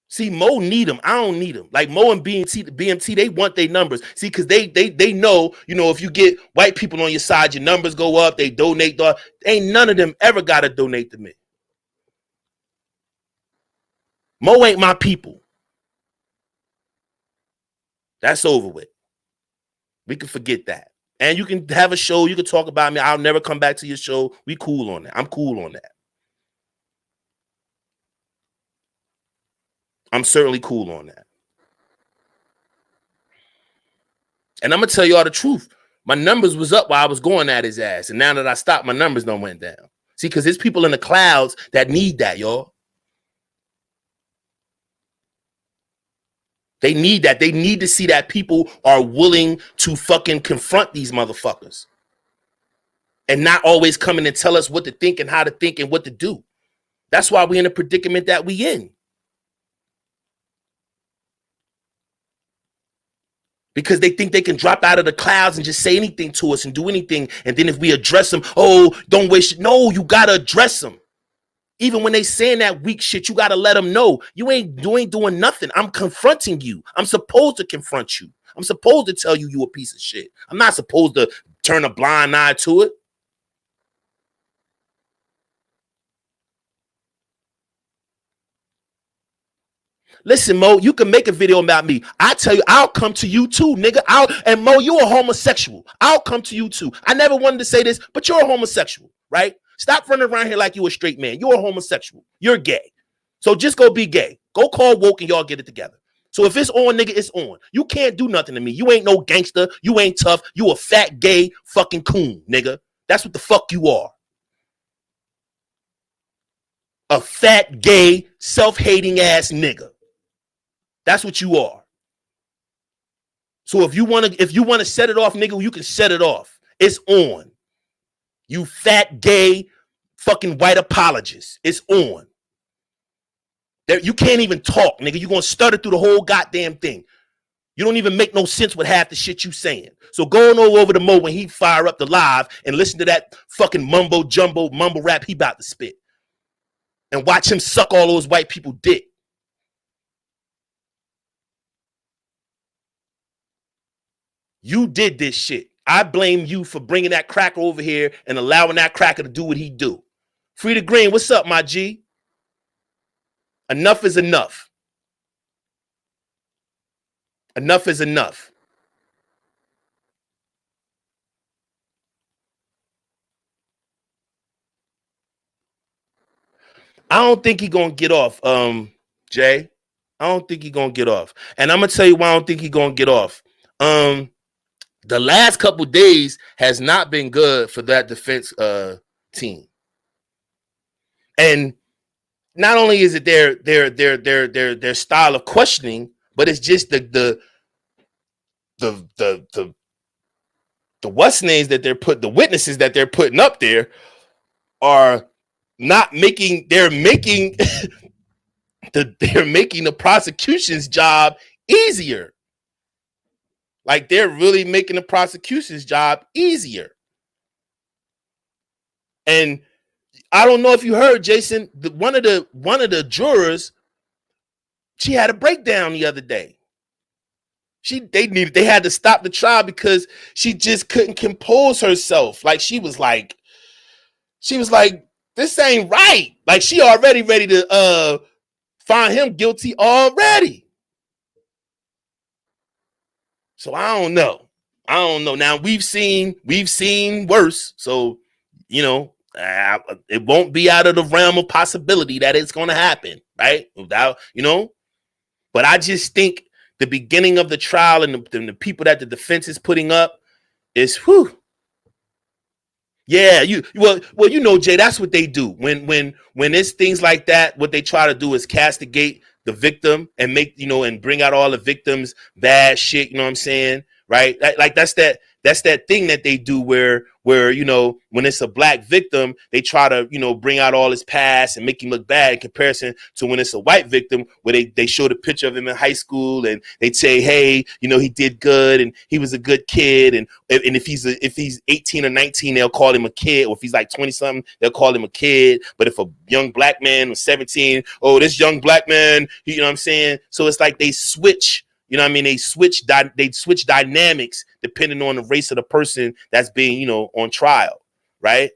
S1: See, Mo need them. I don't need them. Like, Mo and BMT, they want their numbers. See, because they know, if you get white people on your side, your numbers go up, they donate. Ain't none of them ever got to donate to me. Mo ain't my people. That's over with. We can forget that. And you can have a show. You can talk about me. I'll never come back to your show. We cool on that. I'm cool on that. I'm certainly cool on that. And I'm gonna tell y'all the truth. My numbers was up while I was going at his ass. And now that I stopped, my numbers don't went down. See, because there's people in the clouds that need that, y'all. They need that. They need to see that people are willing to fucking confront these motherfuckers. And not always coming and tell us what to think and how to think and what to do. That's why we're in the predicament that we in. Because they think they can drop out of the clouds and just say anything to us and do anything. And then if we address them, oh, don't waste it. No, you got to address them. Even when they saying that weak shit, you got to let them know you ain't doing nothing. I'm confronting you. I'm supposed to confront you. I'm supposed to tell you you a piece of shit. I'm not supposed to turn a blind eye to it. Listen, Mo, you can make a video about me. I tell you, I'll come to you too, nigga. And Mo, you're a homosexual. I'll come to you too. I never wanted to say this, but you're a homosexual, right? Stop running around here like you a straight man. You're a homosexual. You're gay. So just go be gay. Go call woke and y'all get it together. So if it's on, nigga, it's on. You can't do nothing to me. You ain't no gangster. You ain't tough. You a fat, gay fucking coon, nigga. That's what the fuck you are. A fat, gay, self-hating ass nigga. That's what you are. So if you want to set it off, nigga, you can set it off. It's on. You fat, gay, fucking white apologist. It's on. You can't even talk, nigga. You're going to stutter through the whole goddamn thing. You don't even make no sense with half the shit you saying. So go on over to Mo when he fire up the live and listen to that fucking mumbo rap he about to spit. And watch him suck all those white people dick. You did this shit. I blame you for bringing that cracker over here and allowing that cracker to do what he do. Free the Green, what's up, my G? Enough is enough. Enough is enough. I don't think he gonna get off, Jay. I don't think he gonna get off. And I'm gonna tell you why I don't think he gonna get off. The last couple days has not been good for that defense team. And not only is it their style of questioning, but it's just the what's names that the witnesses that they're putting up there are not making, they're making the prosecution's job easier. Like they're really making the prosecution's job easier. And I don't know if you heard, Jason, one of the jurors, she had a breakdown the other day. They had to stop the trial because she just couldn't compose herself. Like she was like, this ain't right. Like she already ready to find him guilty already. So I don't know. Now we've seen worse. So, you know, it won't be out of the realm of possibility that it's going to happen, right? Without, you know, but I just think the beginning of the trial and the people that the defense is putting up is, whew. Yeah, you know, Jay, that's what they do. When it's things like that, what they try to do is castigate the victim and make, you know, and bring out all the victims' bad shit, you know what I'm saying? Right? Like that's that thing that they do where, you know, when it's a black victim, they try to, you know, bring out all his past and make him look bad in comparison to when it's a white victim where they show the picture of him in high school and they say, hey, you know, he did good and he was a good kid. And if he's 18 or 19, they'll call him a kid. Or if he's like 20 something, they'll call him a kid. But if a young black man was 17, oh, this young black man, you know what I'm saying? So it's like they switch. You know what I mean? They switch dynamics depending on the race of the person that's being, you know, on trial, right?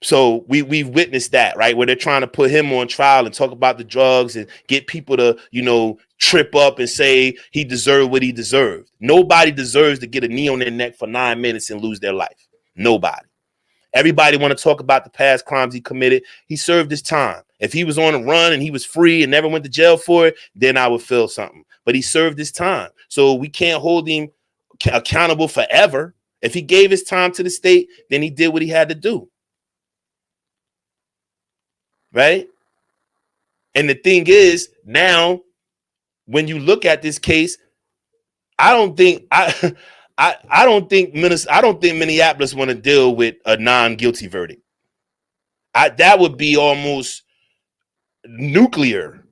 S1: So we've witnessed that, right? Where they're trying to put him on trial and talk about the drugs and get people to, you know, trip up and say he deserved what he deserved. Nobody deserves to get a knee on their neck for 9 minutes and lose their life. Nobody. Everybody want to talk about the past crimes he committed. He served his time. If he was on a run and he was free and never went to jail for it, then I would feel something. But he served his time. So we can't hold him accountable forever. If he gave his time to the state, then he did what he had to do. Right? And the thing is, now, when you look at this case, I don't think Minneapolis want to deal with a non-guilty verdict. That would be almost nuclear.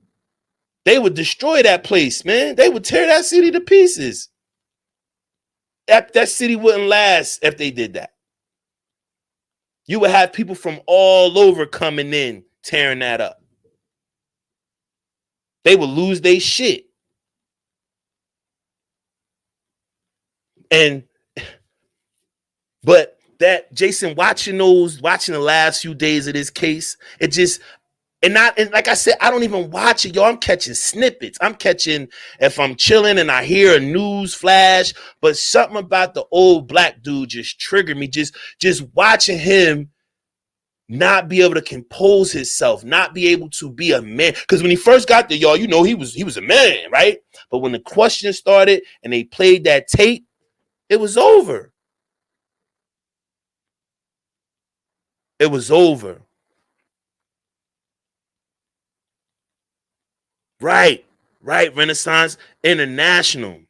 S1: They would destroy that place, man. They would tear that city to pieces. That city wouldn't last if they did that. You would have people from all over coming in, tearing that up. They would lose their shit. But that Jason, watching the last few days of this case, and like I said, I don't even watch it, y'all. I'm catching snippets. I'm catching if I'm chilling and I hear a news flash, but something about the old black dude just triggered me. Just watching him not be able to compose himself, not be able to be a man. Because when he first got there, y'all, he was a man, right? But when the question started and they played that tape, it was over. It was over. Right, Renaissance International.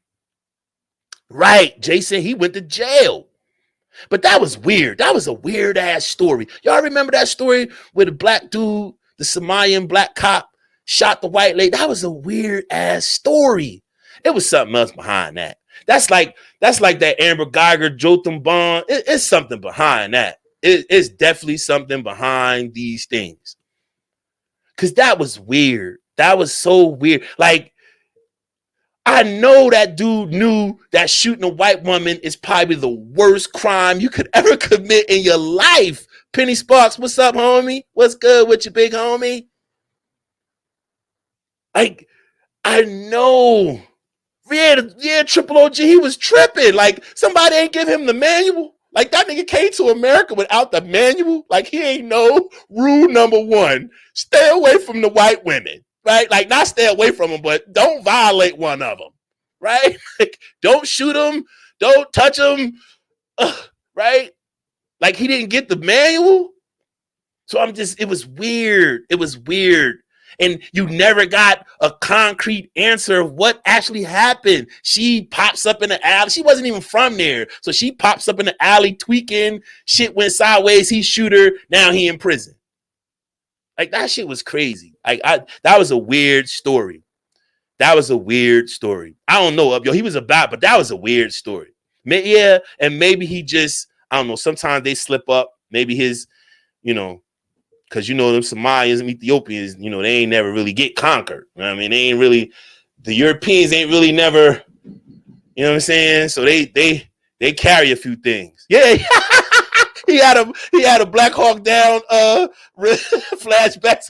S1: Right, Jason, he went to jail. But that was weird. That was a weird ass story. Y'all remember that story where the black dude, the Somalian black cop, shot the white lady? That was a weird ass story. It was something else behind that. That's like that Amber Geiger, Jotham Bond. It's something behind that. It's definitely something behind these things. Because that was weird. That was so weird. Like, I know that dude knew that shooting a white woman is probably the worst crime you could ever commit in your life. Penny Sparks, what's up, homie? What's good with you, big homie? Like, I know. Yeah, Triple OG, he was tripping. Like, somebody ain't give him the manual. Like, that nigga came to America without the manual. Like, he ain't know rule number 1. Stay away from the white women, right? Like, not stay away from them, but don't violate one of them, right? Like, don't shoot them. Don't touch them, right? Like, he didn't get the manual. So it was weird. It was weird. And you never got a concrete answer of what actually happened. She pops up in the alley. She wasn't even from there. So she pops up in the alley tweaking. Shit went sideways. He shoot her. Now he in prison. Like, that shit was crazy. That was a weird story. That was a weird story. I don't know. Yo, he was about, but that was a weird story. Yeah, and maybe he just, I don't know. Sometimes they slip up. Maybe his, because them Somalians and Ethiopians, they ain't never really get conquered. You know what I mean? They ain't really, the Europeans ain't really never, you know what I'm saying? So they carry a few things. Yeah. he had a Black Hawk Down flashback.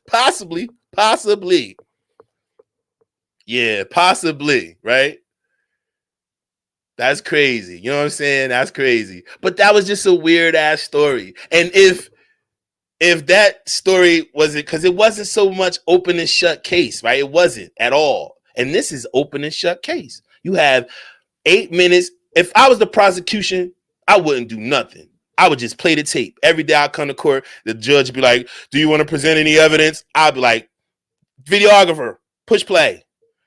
S1: Possibly. Yeah, possibly, right? That's crazy. You know what I'm saying? That's crazy. But that was just a weird ass story. And if that story wasn't, because it wasn't so much open and shut case, right? It wasn't at all. And this is open and shut case. You have 8 minutes. If I was the prosecution, I wouldn't do nothing. I would just play the tape. Every day I come to court, the judge would be like, do you want to present any evidence? I'd be like, videographer, push play.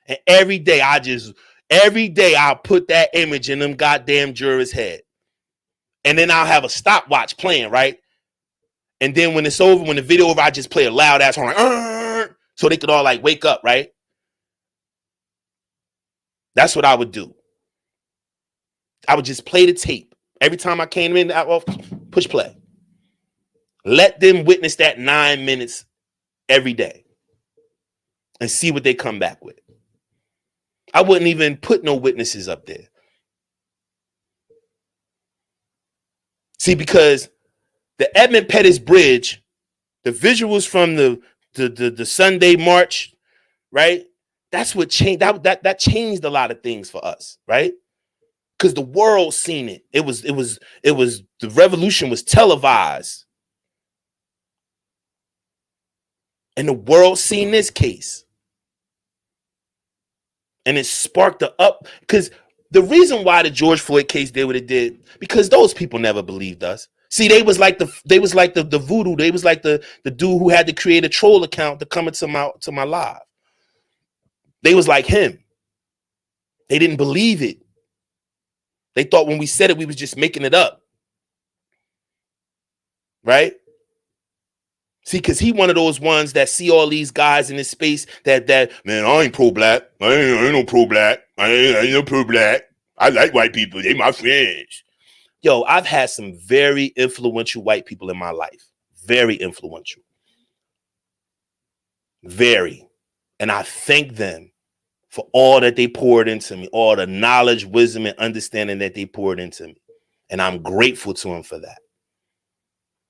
S1: And every day I'll put that image in them goddamn jurors' head. And then I'll have a stopwatch playing, right? And then when it's over, when the video over, I just play a loud ass horn, like, so they could all like wake up, right? That's what I would do. I would just play the tape. Every time I came in, I would push play. Let them witness that 9 minutes every day and see what they come back with. I wouldn't even put no witnesses up there. See, because the Edmund Pettus Bridge, the visuals from the Sunday march, right? That's what changed. That changed a lot of things for us, right? because the world seen it. It was the revolution was televised. And the world seen this case. And it sparked the up, because the reason why the George Floyd case did what it did, because those people never believed us. See, they was like the voodoo. They was like the dude who had to create a troll account to come into my live. They was like him. They didn't believe it. They thought when we said it, we was just making it up. Right? See, because he one of those ones that see all these guys in this space that man, I ain't pro-black. I ain't no pro-black. I ain't no pro-black. I like white people. They my friends. Yo, I've had some very influential white people in my life. Very influential. Very. And I thank them for all that they poured into me, all the knowledge, wisdom, and understanding that they poured into me. And I'm grateful to them for that.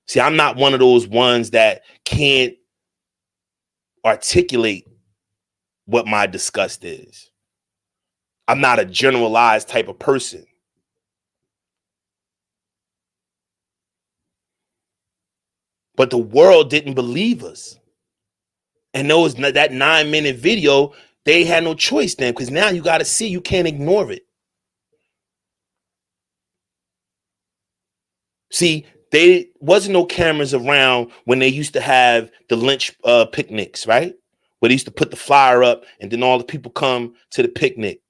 S1: See, I'm not one of those ones that can't articulate what my disgust is. I'm not a generalized type of person. But the world didn't believe us. And that 9-minute video, they had no choice then, because now you got to see, you can't ignore it. See, there wasn't no cameras around when they used to have the lynch picnics, right? Where they used to put the flyer up and then all the people come to the picnic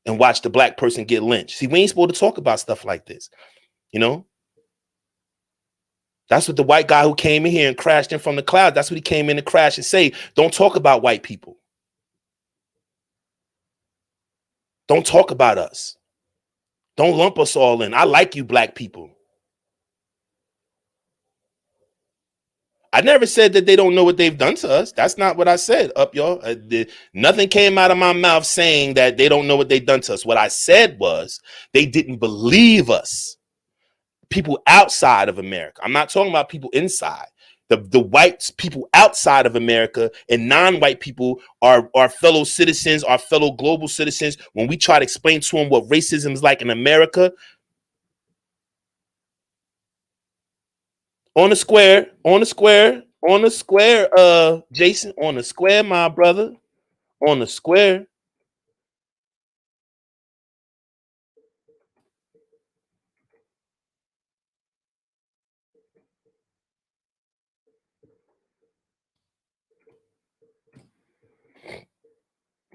S1: and watch the black person get lynched. See, we ain't supposed to talk about stuff like this, you know? That's what the white guy who came in here and crashed in from the cloud, that's what he came in to crash and say. Don't talk about white people. Don't talk about us. Don't lump us all in. I like you black people. I never said that they don't know what they've done to us. That's not what I said, up y'all. Nothing came out of my mouth saying that they don't know what they've done to us. What I said was they didn't believe us. People outside of America. I'm not talking about people inside. The white people outside of America and non-white people are fellow citizens, our fellow global citizens. When we try to explain to them what racism is like in America, on the square, Jason, on the square, my brother, on the square.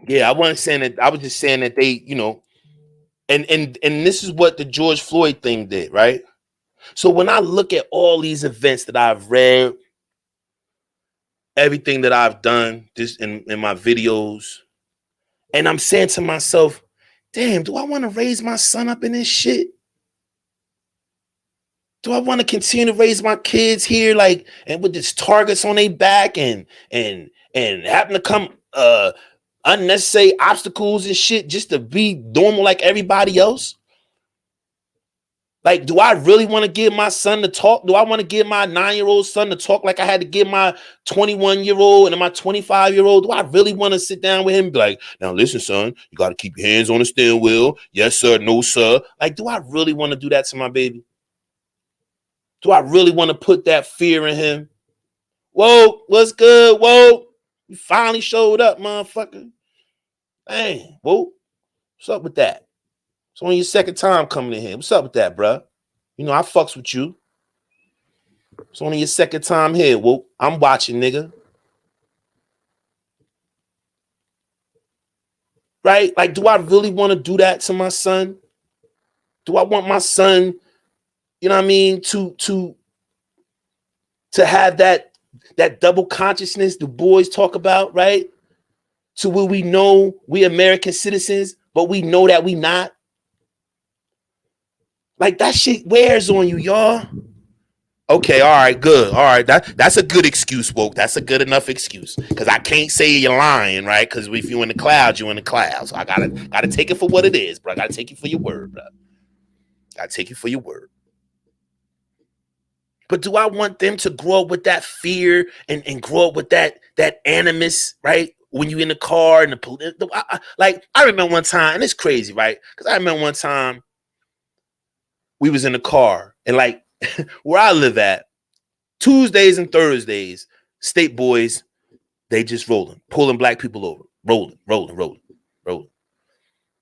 S1: Yeah, I wasn't saying that. I was just saying that they, you know, and this is what the George Floyd thing did, right? So when I look at all these events that I've read, everything that I've done this in my videos, and I'm saying to myself, damn, do I want to raise my son up in this shit? Do I want to continue to raise my kids here, like, and with these targets on their back and happen to come unnecessary obstacles and shit just to be normal like everybody else? Like, do I really want to give my son to talk? Do I want to give my 9-year-old son to talk like I had to give my 21-year-old and my 25-year-old? Do I really want to sit down with him and be like, now listen, son, you got to keep your hands on the steering wheel. Yes, sir. No, sir. Like, do I really want to do that to my baby? Do I really want to put that fear in him? Whoa, what's good? Whoa, you finally showed up, motherfucker. Dang, whoa, what's up with that? It's only your second time coming in here. What's up with that, bruh? You know, I fucks with you. It's only your second time here. Well, I'm watching, nigga. Right? Like, do I really want to do that to my son? Do I want my son, you know what I mean, to have that double consciousness the boys talk about, right? To where we know we American citizens, but we know that we not. Like, that shit wears on you, y'all. Okay, all right, good. All right, that's a good excuse, woke. That's a good enough excuse. Because I can't say you're lying, right? Because if you're in the clouds, you're in the clouds. So I gotta take it for what it is, bro. I gotta take you for your word, bro. Gotta take you for your word. But do I want them to grow up with that fear and grow up with that animus, right? when you in the car and I remember one time, and it's crazy, right? Because I remember one time we was in the car and like where I live at, Tuesdays and Thursdays, state boys, they just rolling, pulling black people over, rolling.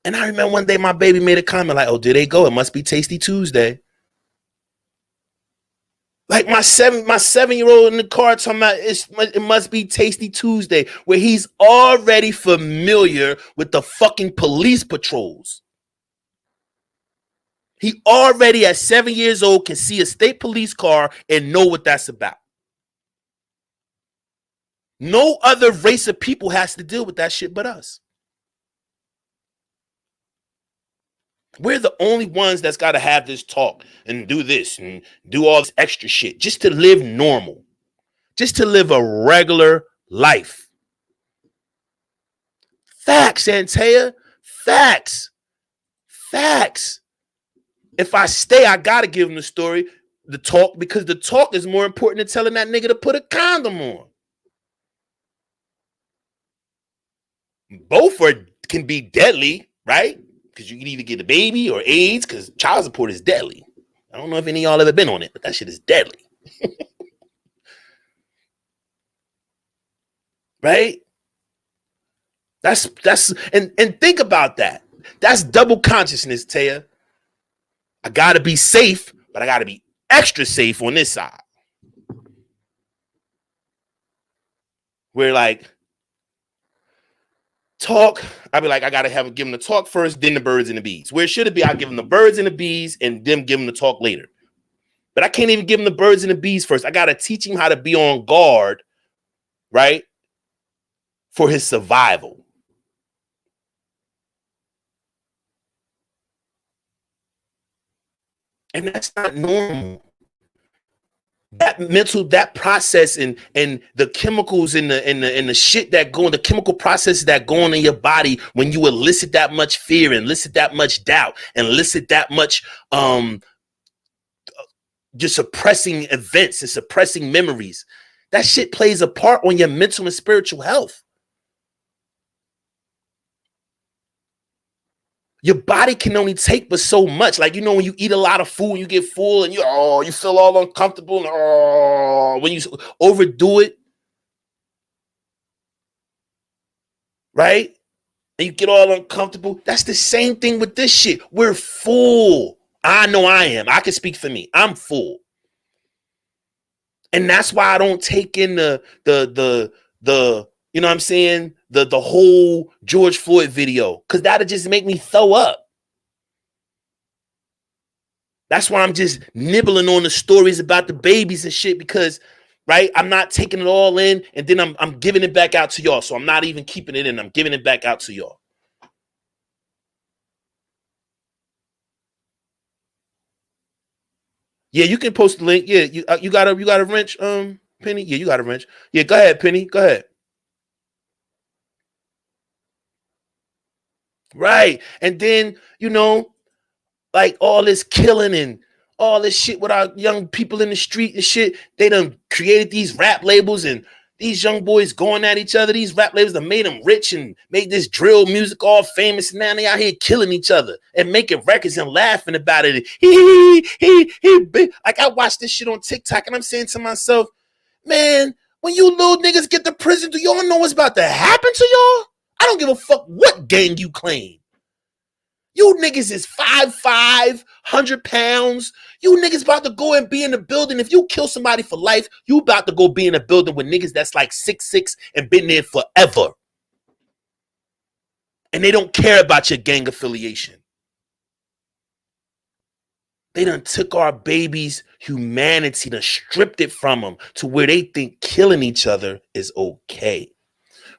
S1: And I remember one day my baby made a comment like, "Oh, did they go? It must be Tasty Tuesday." Like my 7-year-old in the car talking about it must be Tasty Tuesday, where he's already familiar with the fucking police patrols. He already at 7 years old can see a state police car and know what that's about. No other race of people has to deal with that shit but us. We're the only ones that's got to have this talk and do this and do all this extra shit just to live normal, just to live a regular life. Facts, Antea. Facts. If I stay, I got to give him the talk, because the talk is more important than telling that nigga to put a condom on. Both can be deadly, right? Because you can either get a baby or AIDS, because child support is deadly. I don't know if any of y'all ever been on it, but that shit is deadly. Right? That's and think about that. That's double consciousness, Taya. I gotta be safe, but I gotta be extra safe on this side. We're like, talk, I'd be like, I gotta give them the talk first, then the birds and the bees. Where should it be? I give them the birds and the bees and them give them the talk later. But I can't even give him the birds and the bees first. I gotta teach him how to be on guard, right? For his survival. And that's not normal. That process and the chemicals and the shit that go in, the chemical processes that go on in your body when you elicit that much fear and elicit that much doubt and elicit that much just suppressing events and suppressing memories. That shit plays a part on your mental and spiritual health. Your body can only take but so much. Like, when you eat a lot of food and you get full and you feel all uncomfortable and when you overdo it, right? And you get all uncomfortable. That's the same thing with this shit. We're full. I know I am. I can speak for me. I'm full. And that's why I don't take in the you know what I'm saying? The whole George Floyd video, because that'll just make me throw up. That's why I'm just nibbling on the stories about the babies and shit, because, right, I'm not taking it all in and then I'm giving it back out to y'all. So I'm not even keeping it in. I'm giving it back out to y'all. Yeah, you can post the link. Yeah, you got a wrench, Penny? Yeah, you got a wrench. Yeah, go ahead, Penny. Go ahead. Right. And then, like all this killing and all this shit with our young people in the street and shit, they done created these rap labels and these young boys going at each other. These rap labels that made them rich and made this drill music all famous. And now they out here killing each other and making records and laughing about it. Like, I watched this shit on TikTok and I'm saying to myself, man, when you little niggas get to prison, do y'all know what's about to happen to y'all? I don't give a fuck what gang you claim. You niggas is 5'5", 100 pounds. You niggas about to go and be in the building. If you kill somebody for life, you about to go be in a building with niggas that's like 6'6" and been there forever. And they don't care about your gang affiliation. They done took our babies' humanity, done stripped it from them to where they think killing each other is okay.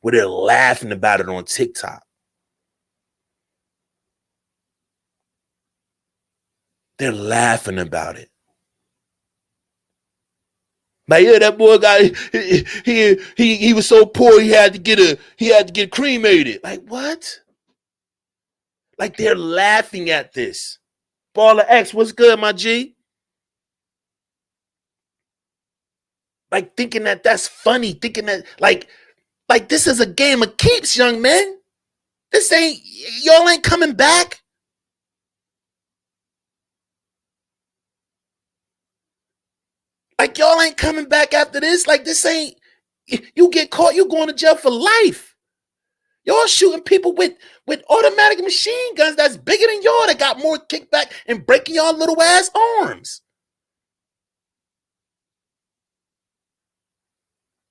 S1: Where they're laughing about it on TikTok. They're laughing about it. Like, yeah, that boy got he was so poor he had to get cremated. Like, what? Like, they're laughing at this. Baller X, what's good, my G? Like, thinking that that's funny, thinking that, like, Like, this is a game of keeps, young men. This ain't, y'all ain't coming back. Like, y'all ain't coming back after this. Like, this ain't, you get caught, you going to jail for life. Y'all shooting people with automatic machine guns that's bigger than y'all, that got more kickback and breaking y'all little ass arms.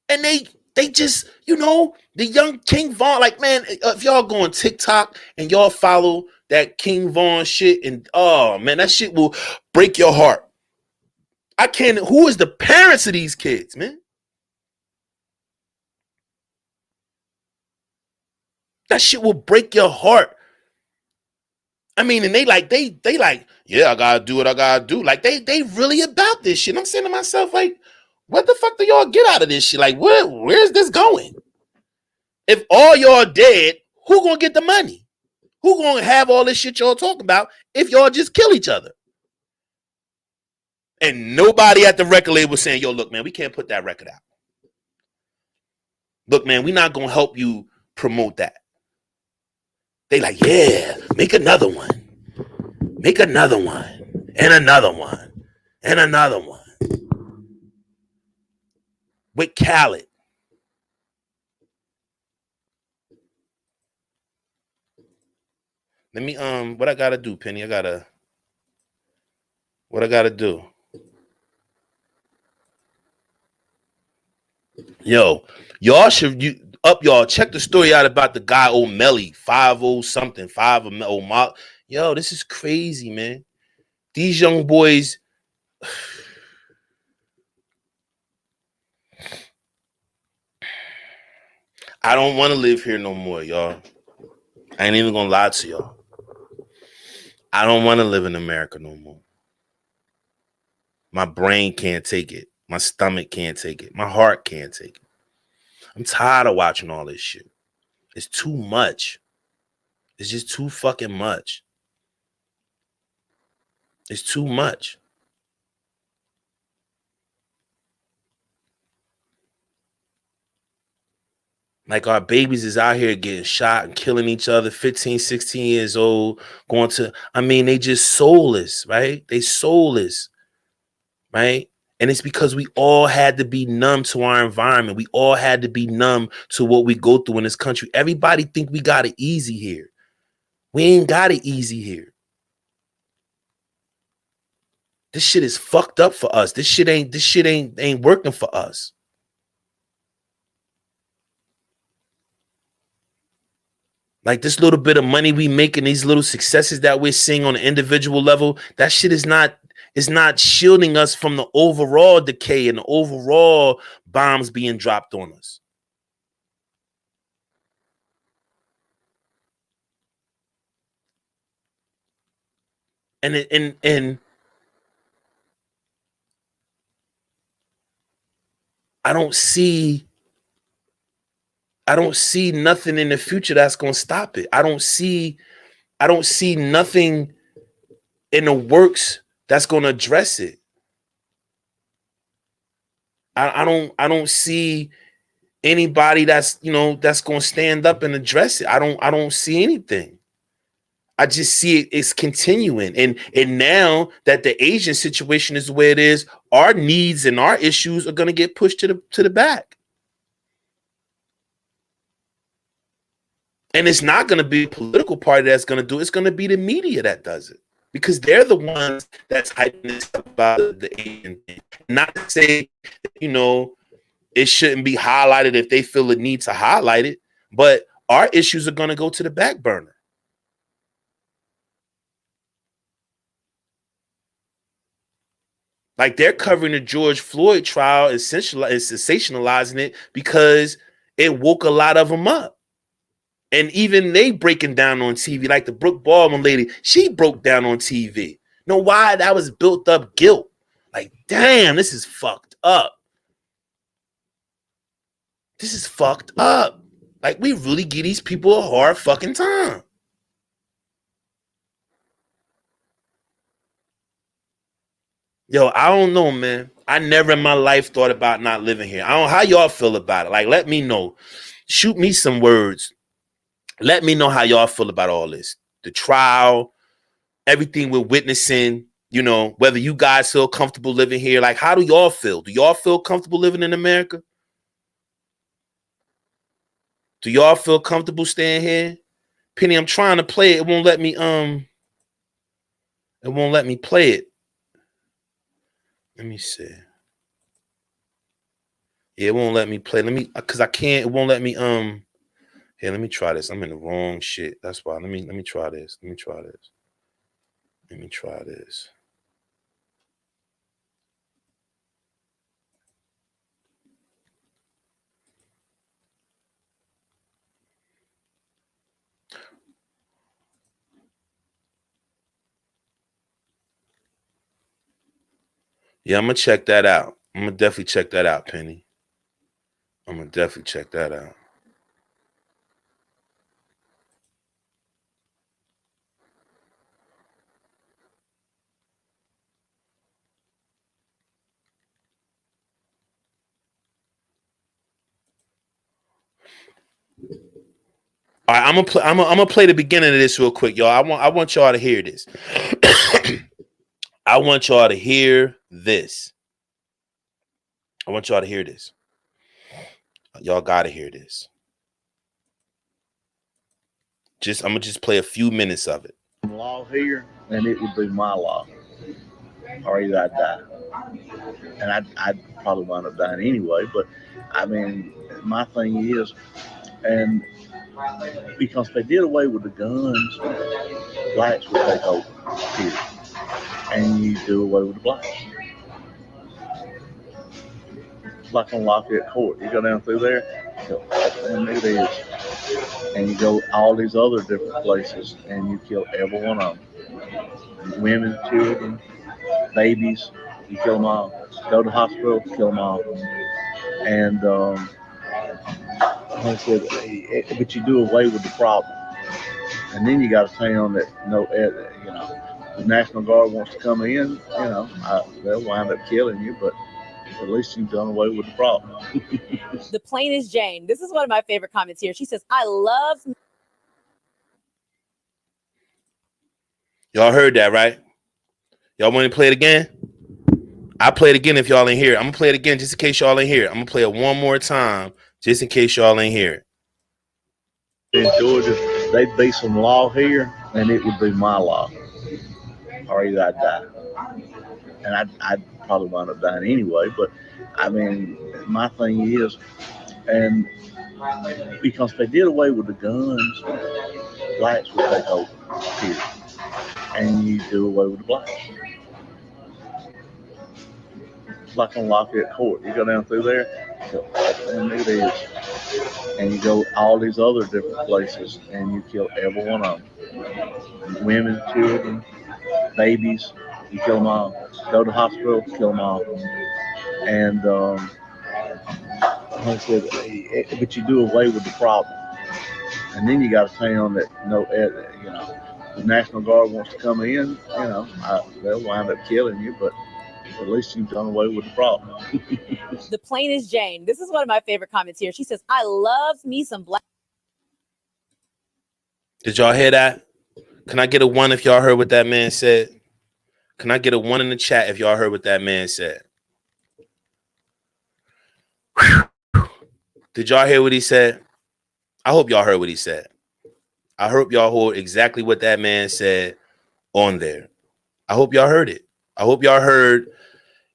S1: And they just, you know, the young King Von, like, man, if y'all go on TikTok and y'all follow that King Von shit, and oh man, that shit will break your heart. I can't, who is the parents of these kids, man? That shit will break your heart. I mean, and they like, yeah, I gotta do what I gotta do. Like, they really about this shit. I'm saying to myself, like, what the fuck do y'all get out of this shit? Like, where's this going? If all y'all dead, who gonna get the money? Who gonna have all this shit y'all talking about if y'all just kill each other? And nobody at the record label saying, yo, look, man, we can't put that record out. Look, man, we're not gonna help you promote that. They like, yeah, make another one. Make another one. And another one. And another one. With Khaled. Let me, what I gotta do, Penny? What I gotta do? Yo, y'all should, y'all check the story out about the guy O'Malley, 50 something, 5 O'Malley. Yo, this is crazy, man. These young boys. I don't want to live here no more, y'all. I ain't even gonna lie to y'all. I don't want to live in America no more. My brain can't take it. My stomach can't take it. My heart can't take it. I'm tired of watching all this shit. It's too much. It's just too fucking much. It's too much. Like, our babies is out here getting shot and killing each other, 15, 16 years old, going to, I mean, they just soulless, right? They soulless, right? And it's because we all had to be numb to our environment. We all had to be numb to what we go through in this country. Everybody think we got it easy here. We ain't got it easy here. This shit is fucked up for us. This shit ain't working for us. Like, this little bit of money we make and these little successes that we're seeing on an individual level, that shit is not shielding us from the overall decay and the overall bombs being dropped on us. And I don't see nothing in the future that's going to stop it. I don't see nothing in the works that's going to address it. I don't see anybody that's going to stand up and address it. I don't see anything. I just see it's continuing. And now that the Asian situation is the way it is, our needs and our issues are going to get pushed to the back. And it's not going to be a political party that's going to do it. It's going to be the media that does it, because they're the ones that's hyping this up about the Asian thing. Not to say, it shouldn't be highlighted if they feel the need to highlight it, but our issues are going to go to the back burner. Like, they're covering the George Floyd trial and sensationalizing it because it woke a lot of them up. And even they breaking down on TV, like the Brooke Baldwin lady, she broke down on TV. Know why? That was built up guilt. Like, damn, this is fucked up. This is fucked up. Like, we really give these people a hard fucking time. Yo, I don't know, man. I never in my life thought about not living here. I don't know how y'all feel about it. Like, let me know. shoot me some words. Let me know how y'all feel about all this. The trial, everything we're witnessing, you know, whether you guys feel comfortable living here. Like, how do y'all feel? Do y'all feel comfortable living in America? Do y'all feel comfortable staying here? Penny, I'm trying to play it. It won't let me, play it. Let me see. Yeah, it won't let me play. Cause I can't, it won't let me, here, let me try this. I'm in the wrong shit. That's why. Let me try this. Let me try this. Yeah, I'm gonna check that out. I'm gonna definitely check that out, Penny. I'm gonna definitely check that out. All right, I'm gonna play the beginning of this real quick, y'all. I want y'all to hear this. I want y'all to hear this. I want y'all to hear this. Y'all gotta hear this. I'm gonna just play a few minutes of it.
S5: Law here, and it would be my law, or either I'd die, and I'd probably wind up dying anyway. But I mean, my thing is, and because they did away with the guns, blacks would take over, period, and you do away with the blacks. It's like on Lafayette Court. You go down through there, and it is. And you go all these other different places, and you kill every one of them. Women, children, babies, you kill them all. Go to the hospital, kill them all. And like I said, but you do away with the problem. And then you got a town that the National Guard wants to come in, they'll wind up killing you, but at least you've done away with the problem.
S6: The plainest Jane. This is one of my favorite comments here. She says, I love.
S1: Y'all heard that, right? Y'all want to play it again? I'll play it again if y'all ain't hear it. I'm going to play it again just in case y'all ain't hear it. I'm going to play it one more time just in case y'all ain't hear it.
S5: In Georgia, they'd be some law here, and it would be my law, or either I'd die. And I'd probably wind up dying anyway. But I mean, my thing is, and because they did away with the guns, blacks would take over, period, and you do away with the blacks. It's like on Lafayette Court. You go down through there, and it is. And you go all these other different places, and you kill every one of them. Women, children, babies, you kill them all. Go to the hospital, kill them all. And like I said, but you do away with the problem. And then you got a town that the National Guard wants to come in, they'll wind up killing you, but at least you've done away with the problem.
S6: The plainest Jane. This is one of my favorite comments here. She says, I love me some black.
S1: Did y'all hear that? Can I get a 1 if y'all heard what that man said? Can I get a 1 in the chat if y'all heard what that man said? Whew. Did y'all hear what he said? I hope y'all heard what he said. I hope y'all heard exactly what that man said on there. I hope y'all heard it. I hope y'all heard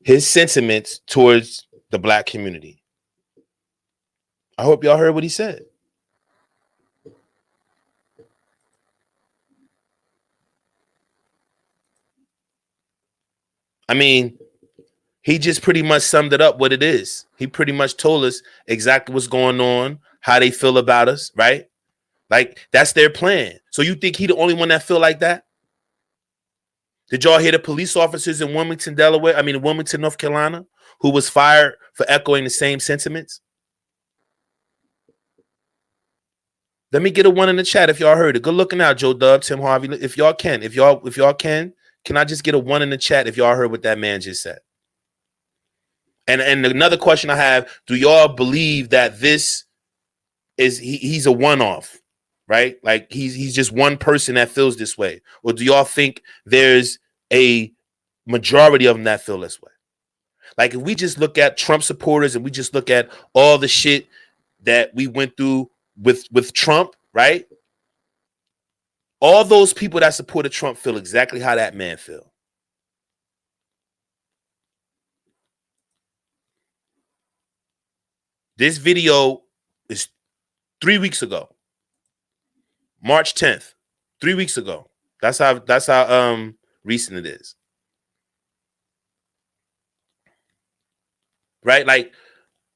S1: his sentiments towards the black community. I hope y'all heard what he said. I mean, he just pretty much summed it up what it is. He pretty much told us exactly what's going on, how they feel about us, right? Like, that's their plan. So you think he the only one that feel like that? Did y'all hear the police officers in Wilmington, North Carolina, who was fired for echoing the same sentiments? Let me get a 1 in the chat if y'all heard it. Good looking out, Joe Dub, Tim Harvey. If y'all can, can I just get a 1 in the chat if y'all heard what that man just said? And another question I have, do y'all believe that this he's a one-off, right? Like he's just one person that feels this way. Or do y'all think there's a majority of them that feel this way? Like if we just look at Trump supporters and we just look at all the shit that we went through with Trump, right? All those people that supported Trump feel exactly how that man feel. This video is 3 weeks ago. March 10th. 3 weeks ago. That's how recent it is. Right? Like,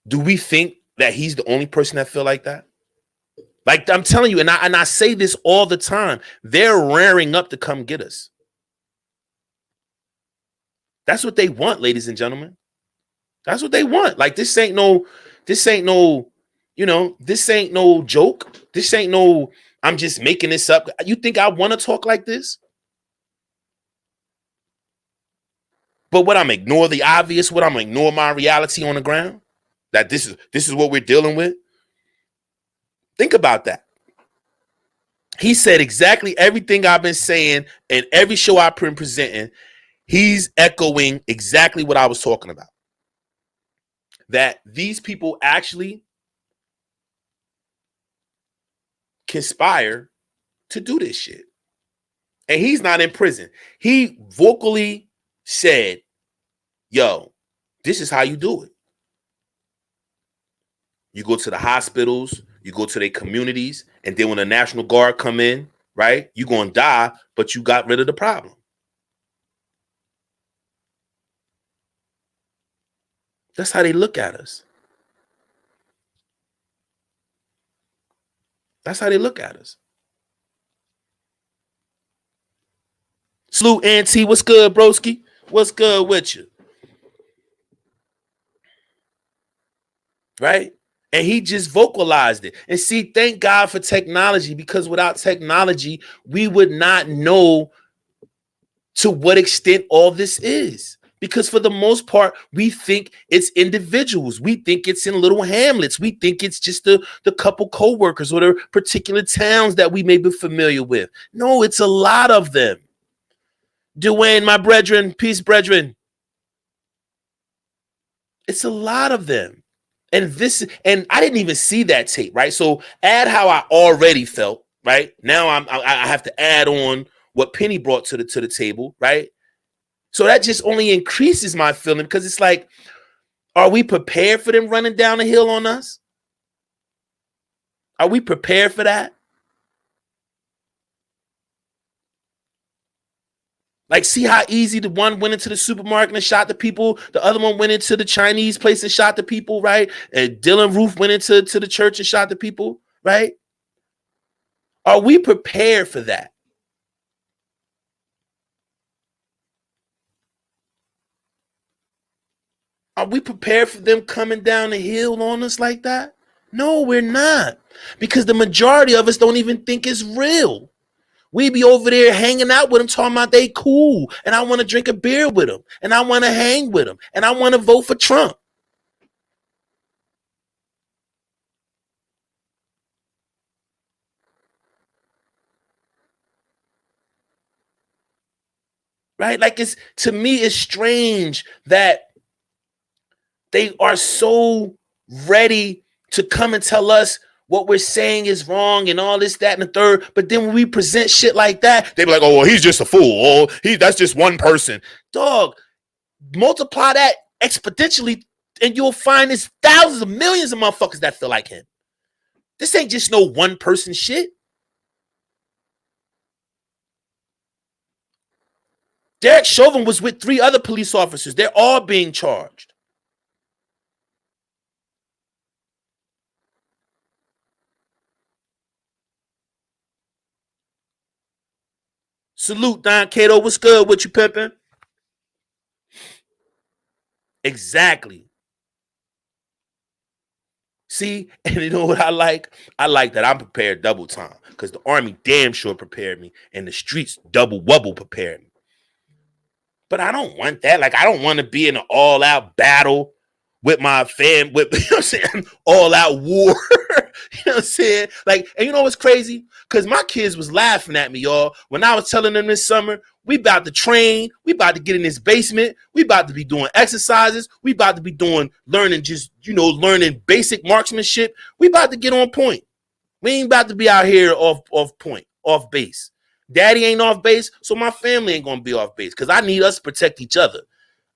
S1: do we think that he's the only person that feel like that? Like I'm telling you, and I say this all the time, they're raring up to come get us. That's what they want, ladies and gentlemen. That's what they want. Like this ain't no, this ain't no joke. This ain't no, I'm just making this up. You think I want to talk like this? But what I'm ignore the obvious, what I'm ignore my reality on the ground? That this is what we're dealing with? Think about that. He said exactly everything I've been saying in every show I've been presenting. He's echoing exactly what I was talking about. That these people actually conspire to do this shit. And he's not in prison. He vocally said, yo, this is how you do it. You go to the hospitals, you go to their communities, and then when the National Guard come in, right, you're going to die, but you got rid of the problem. That's how they look at us. That's how they look at us. Salute, Auntie. What's good, broski? What's good with you? Right? And he just vocalized it. And see, thank God for technology, because without technology, we would not know to what extent all this is. Because for the most part, we think it's individuals. We think it's in little hamlets. We think it's just the couple co-workers or the particular towns that we may be familiar with. No, it's a lot of them. Dwayne, my brethren, peace, brethren. It's a lot of them. And I didn't even see that tape, right? So add how I already felt, right? Now I have to add on what Penny brought to the table, right? So that just only increases my feeling, because it's like, are we prepared for them running down the hill on us? Are we prepared for that? Like, see how easy the one went into the supermarket and shot the people. The other one went into the Chinese place and shot the people, right? And Dylan Roof went into the church and shot the people, right? Are we prepared for that? Are we prepared for them coming down the hill on us like that? No, we're not. Because the majority of us don't even think it's real. We be over there hanging out with them, talking about they cool, and I want to drink a beer with them, and I want to hang with them, and I want to vote for Trump. Right? Like, it's, to me, it's strange that they are so ready to come and tell us what we're saying is wrong and all this, that, and the third. But then when we present shit like that, they be like, oh, well, he's just a fool. Oh, that's just one person. Dog, multiply that exponentially and you'll find there's thousands of millions of motherfuckers that feel like him. This ain't just no one person shit. Derek Chauvin was with 3 other police officers. They're all being charged. Salute, Don Cato. What's good with you, pimpin'? Exactly. See, and you know what I like? I like that I'm prepared double time, because the Army damn sure prepared me, and the streets double wubble prepared me. But I don't want that. Like, I don't want to be in an all-out battle with my fam, with you know what I'm saying, all out war. You know what I'm saying? Like, and you know what's crazy? Because my kids was laughing at me, y'all, when I was telling them this summer, we about to train, we about to get in this basement, we about to be doing exercises, we about to be learning learning basic marksmanship. We about to get on point. We ain't about to be out here off point, off base. Daddy ain't off base, so my family ain't gonna be off base because I need us to protect each other.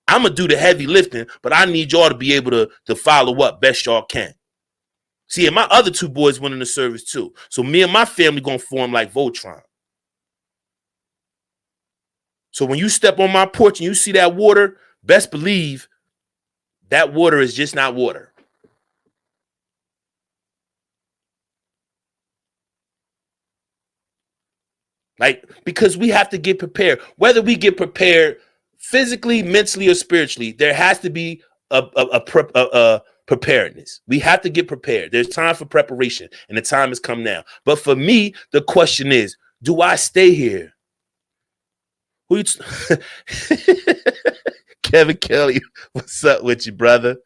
S1: I'm gonna do the heavy lifting, but I need y'all to be able to follow up best y'all can. See, and my other two boys went in the service too. So me and my family gonna form like Voltron. So when you step on my porch and you see that water, best believe that water is just not water. Like, because we have to get prepared. Whether we get prepared physically, mentally, or spiritually, there has to be a preparedness. We have to get prepared. There's time for preparation, and the time has come now. But for me, the question is, do I stay here? Kevin Kelly, what's up with you, brother?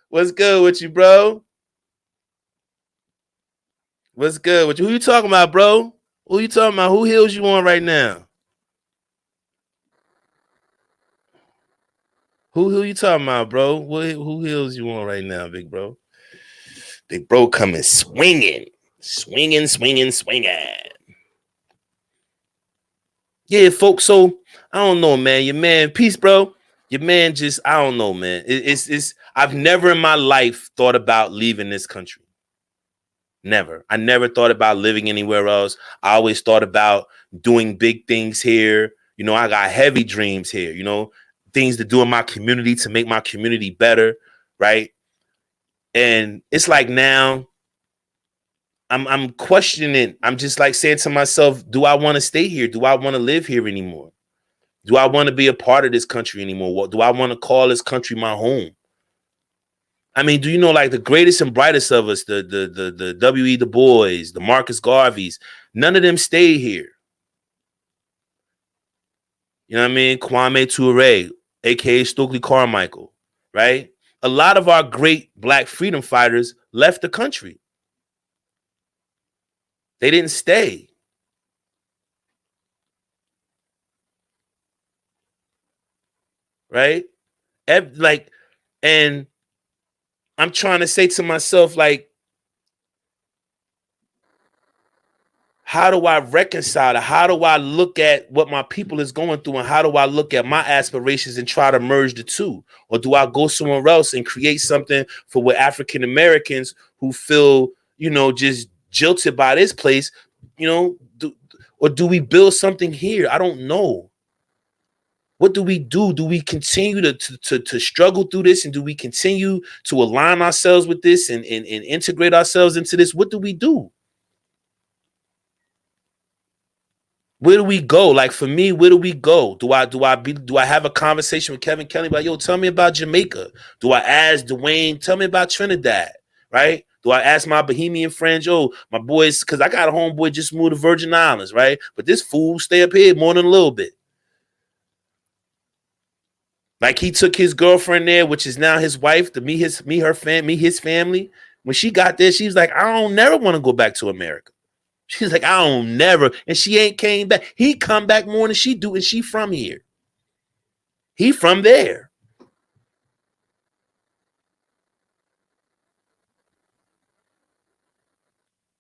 S1: What's good with you, bro? What's good with you? Who you talking about, bro? Who you talking about? Who heels you on right now? Who you talking about, bro? Who heels you on right now, big bro? Big bro coming swinging. Yeah, folks. So I don't know, man. Your man, peace, bro. Your man just, I don't know, man. It's I've never in my life thought about leaving this country. Never. I never thought about living anywhere else. I always thought about doing big things here. You know, I got heavy dreams here, you know, things to do in my community to make my community better, right? And it's like now I'm questioning. I'm just like saying to myself, do I want to stay here? Do I want to live here anymore? Do I want to be a part of this country anymore? What do I want to call this country my home? I mean, do you know, like, the greatest and brightest of us, the W.E. Du Bois, the Marcus Garveys, none of them stayed here. You know what I mean? Kwame Ture, a.k.a. Stokely Carmichael, right? A lot of our great Black freedom fighters left the country. They didn't stay. Right? And I'm trying to say to myself, like, how do I reconcile it? How do I look at what my people is going through, and how do I look at my aspirations and try to merge the two? Or do I go somewhere else and create something for what African Americans who feel, you know, just jilted by this place, you know, or do we build something here? I don't know. What do we do? Do we continue to struggle through this? And do we continue to align ourselves with this and integrate ourselves into this? What do we do? Where do we go? Like, for me, where do we go? Do I have a conversation with Kevin Kelly about, yo, tell me about Jamaica? Do I ask Dwayne, tell me about Trinidad, right? Do I ask my Bohemian friends, yo, my boys, because I got a homeboy just moved to Virgin Islands, right? But this fool stay up here more than a little bit. Like, he took his girlfriend there, which is now his wife, to meet his family. When she got there, she was like, I don't never want to go back to America. She's like, I don't never. And she ain't came back. He come back more than she do, and she from here. He from there.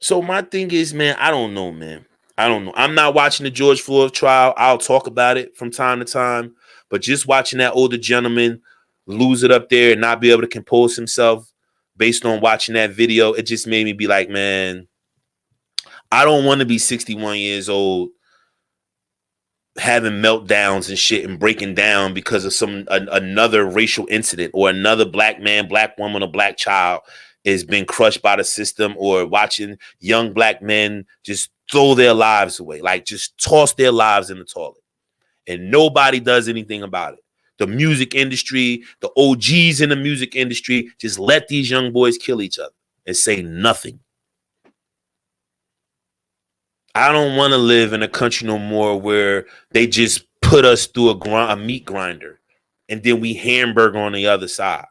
S1: So my thing is, man, I don't know, man. I don't know. I'm not watching the George Floyd trial. I'll talk about it from time to time. But just watching that older gentleman lose it up there and not be able to compose himself based on watching that video, it just made me be like, man, I don't want to be 61 years old having meltdowns and shit and breaking down because of another racial incident, or another Black man, Black woman, or Black child is being crushed by the system, or watching young Black men just throw their lives away, like just toss their lives in the toilet. And nobody does anything about it. The music industry, the OGs in the music industry, just let these young boys kill each other and say nothing. I don't want to live in a country no more where they just put us through a meat grinder and then we hamburger on the other side.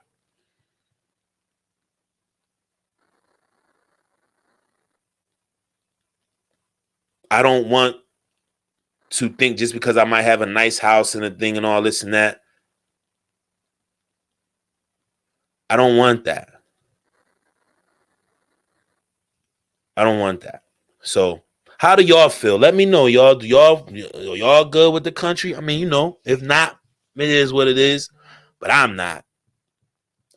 S1: I don't want to think just because I might have a nice house and a thing and all this and that. I don't want that. I don't want that. So how do y'all feel? Let me know, y'all. Y'all good with the country? I mean, you know, if not, it is what it is. But I'm not.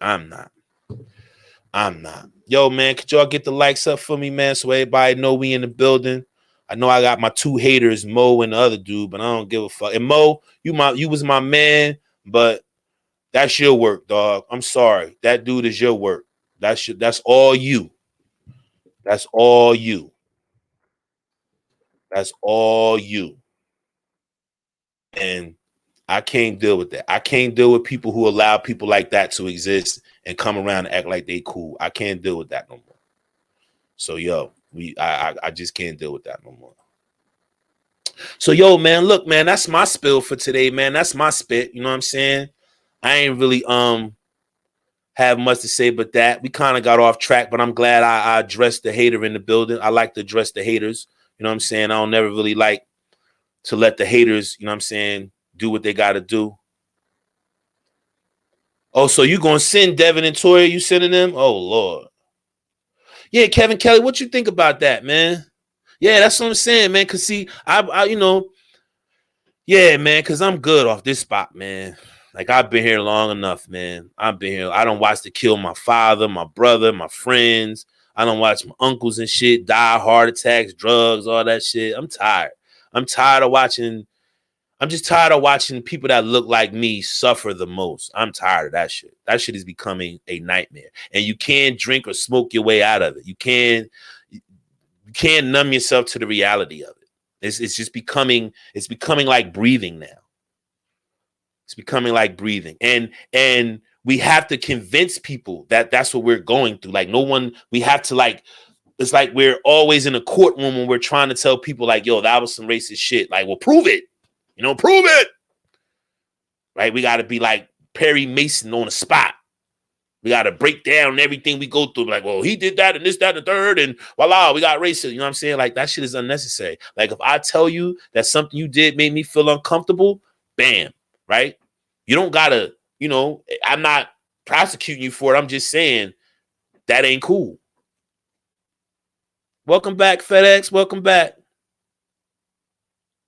S1: I'm not. Yo, man, could y'all get the likes up for me, man, so everybody know we in the building? I know I got my two haters, Mo and the other dude, but I don't give a fuck. And Mo, you was my man, but that's your work, dog. I'm sorry. That dude is your work. That's all you. That's all you. That's all you. And I can't deal with that. I can't deal with people who allow people like that to exist and come around and act like they cool. I can't deal with that no more. So yo, I just can't deal with that no more. So yo, man, look, man, that's my spill for today, man. That's my spit. You know what I'm saying? I ain't really have much to say but that. We kind of got off track, but I'm glad I addressed the hater in the building. I like to address the haters. You know what I'm saying? I don't never really like to let the haters, you know what I'm saying, do what they got to do. Oh, so you going to send Devin and Toya? You sending them? Oh, Lord. Yeah, Kevin Kelly, what you think about that, man? Yeah, that's what I'm saying, man. Because, see, I you know, yeah, man, because I'm good off this spot, man. Like, I've been here long enough, man. I've been here. I don't watch to kill my father, my brother, my friends. I don't watch my uncles and shit die, heart attacks, drugs, all that shit. I'm tired. I'm tired of watching. I'm just tired of watching people that look like me suffer the most. I'm tired of that shit. That shit is becoming a nightmare. And you can't drink or smoke your way out of it. You can't numb yourself to the reality of it. It's just becoming, it's becoming like breathing now. It's becoming like breathing. And we have to convince people that that's what we're going through. Like we have to like, it's like we're always in a courtroom when we're trying to tell people like, yo, that was some racist shit. Like, well, prove it. You know, prove it. Right? We got to be like Perry Mason on the spot. We got to break down everything we go through. Like, well, he did that and this, that, and the third. And voila, we got racist. You know what I'm saying? Like, that shit is unnecessary. Like, if I tell you that something you did made me feel uncomfortable, bam. Right? You don't got to, you know, I'm not prosecuting you for it. I'm just saying that ain't cool. Welcome back, FedEx. Welcome back.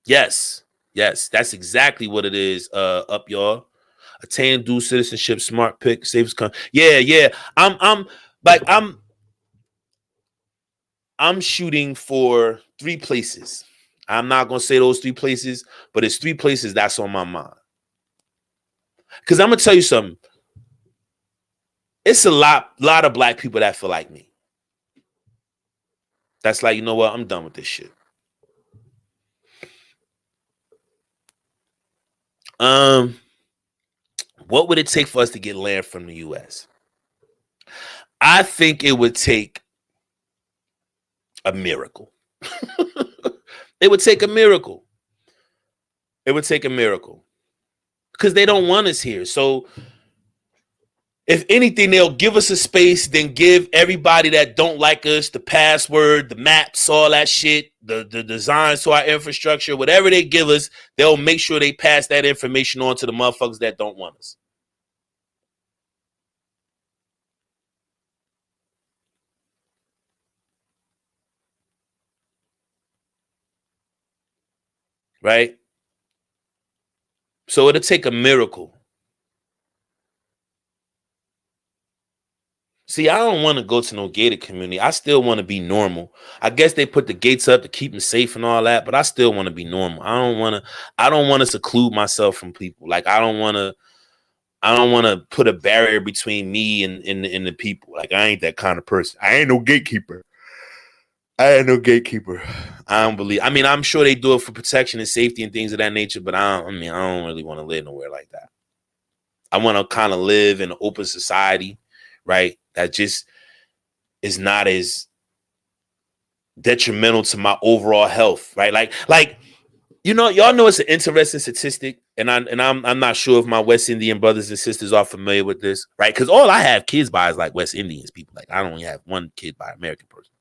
S1: Yes, that's exactly what it is. Up, y'all. Attain dual citizenship, smart pick, saves come. Yeah. I'm shooting for 3 places. I'm not gonna say those 3 places, but it's 3 places that's on my mind. Because I'm gonna tell you something. It's a lot of black people that feel like me. That's like, you know what? I'm done with this shit. What would it take for us to get land from the U.S.? I think it would take a miracle. It would take a miracle. It would take a miracle. Because they don't want us here. So if anything, they'll give us a space, then give everybody that don't like us the password, the maps, all that shit, the designs to our infrastructure, whatever they give us, they'll make sure they pass that information on to the motherfuckers that don't want us. Right? So it'll take a miracle. See, I don't want to go to no gated community. I still want to be normal. I guess they put the gates up to keep them safe and all that, but I still want to be normal. I don't want to seclude myself from people. Like I don't want to put a barrier between me and the people. Like I ain't that kind of person. I ain't no gatekeeper. I don't believe. I mean, I'm sure they do it for protection and safety and things of that nature, but I don't really want to live nowhere like that. I want to kind of live in an open society, right? That just is not as detrimental to my overall health, right? Like you know, y'all know it's an interesting statistic, and I'm not sure if my West Indian brothers and sisters are familiar with this, right? Because all I have kids by is like West Indians people. Like I don't have one kid by American person.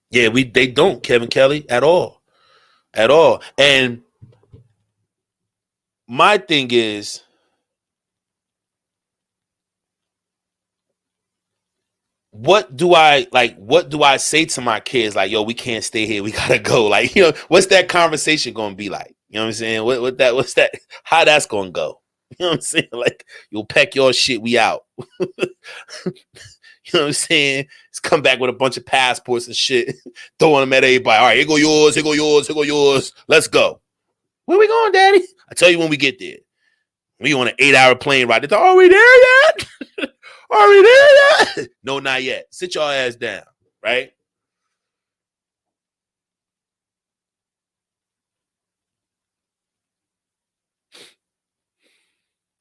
S1: Yeah, they don't, Kevin Kelly, at all. At all. And my thing is, what do I say to my kids? Like, yo, we can't stay here. We gotta go. Like, what's that conversation gonna be like? You know what I'm saying? What's that? How that's gonna go? You know what I'm saying? Like, you'll pack your shit, we out. You know what I'm saying? Just come back with a bunch of passports and shit, throwing them at everybody. All right, here go yours, here go yours, here go yours. Let's go. Where we going, Daddy? I tell you when we get there. We on an 8-hour plane ride. Are we there yet? Are we there yet? No, not yet. Sit your ass down, right?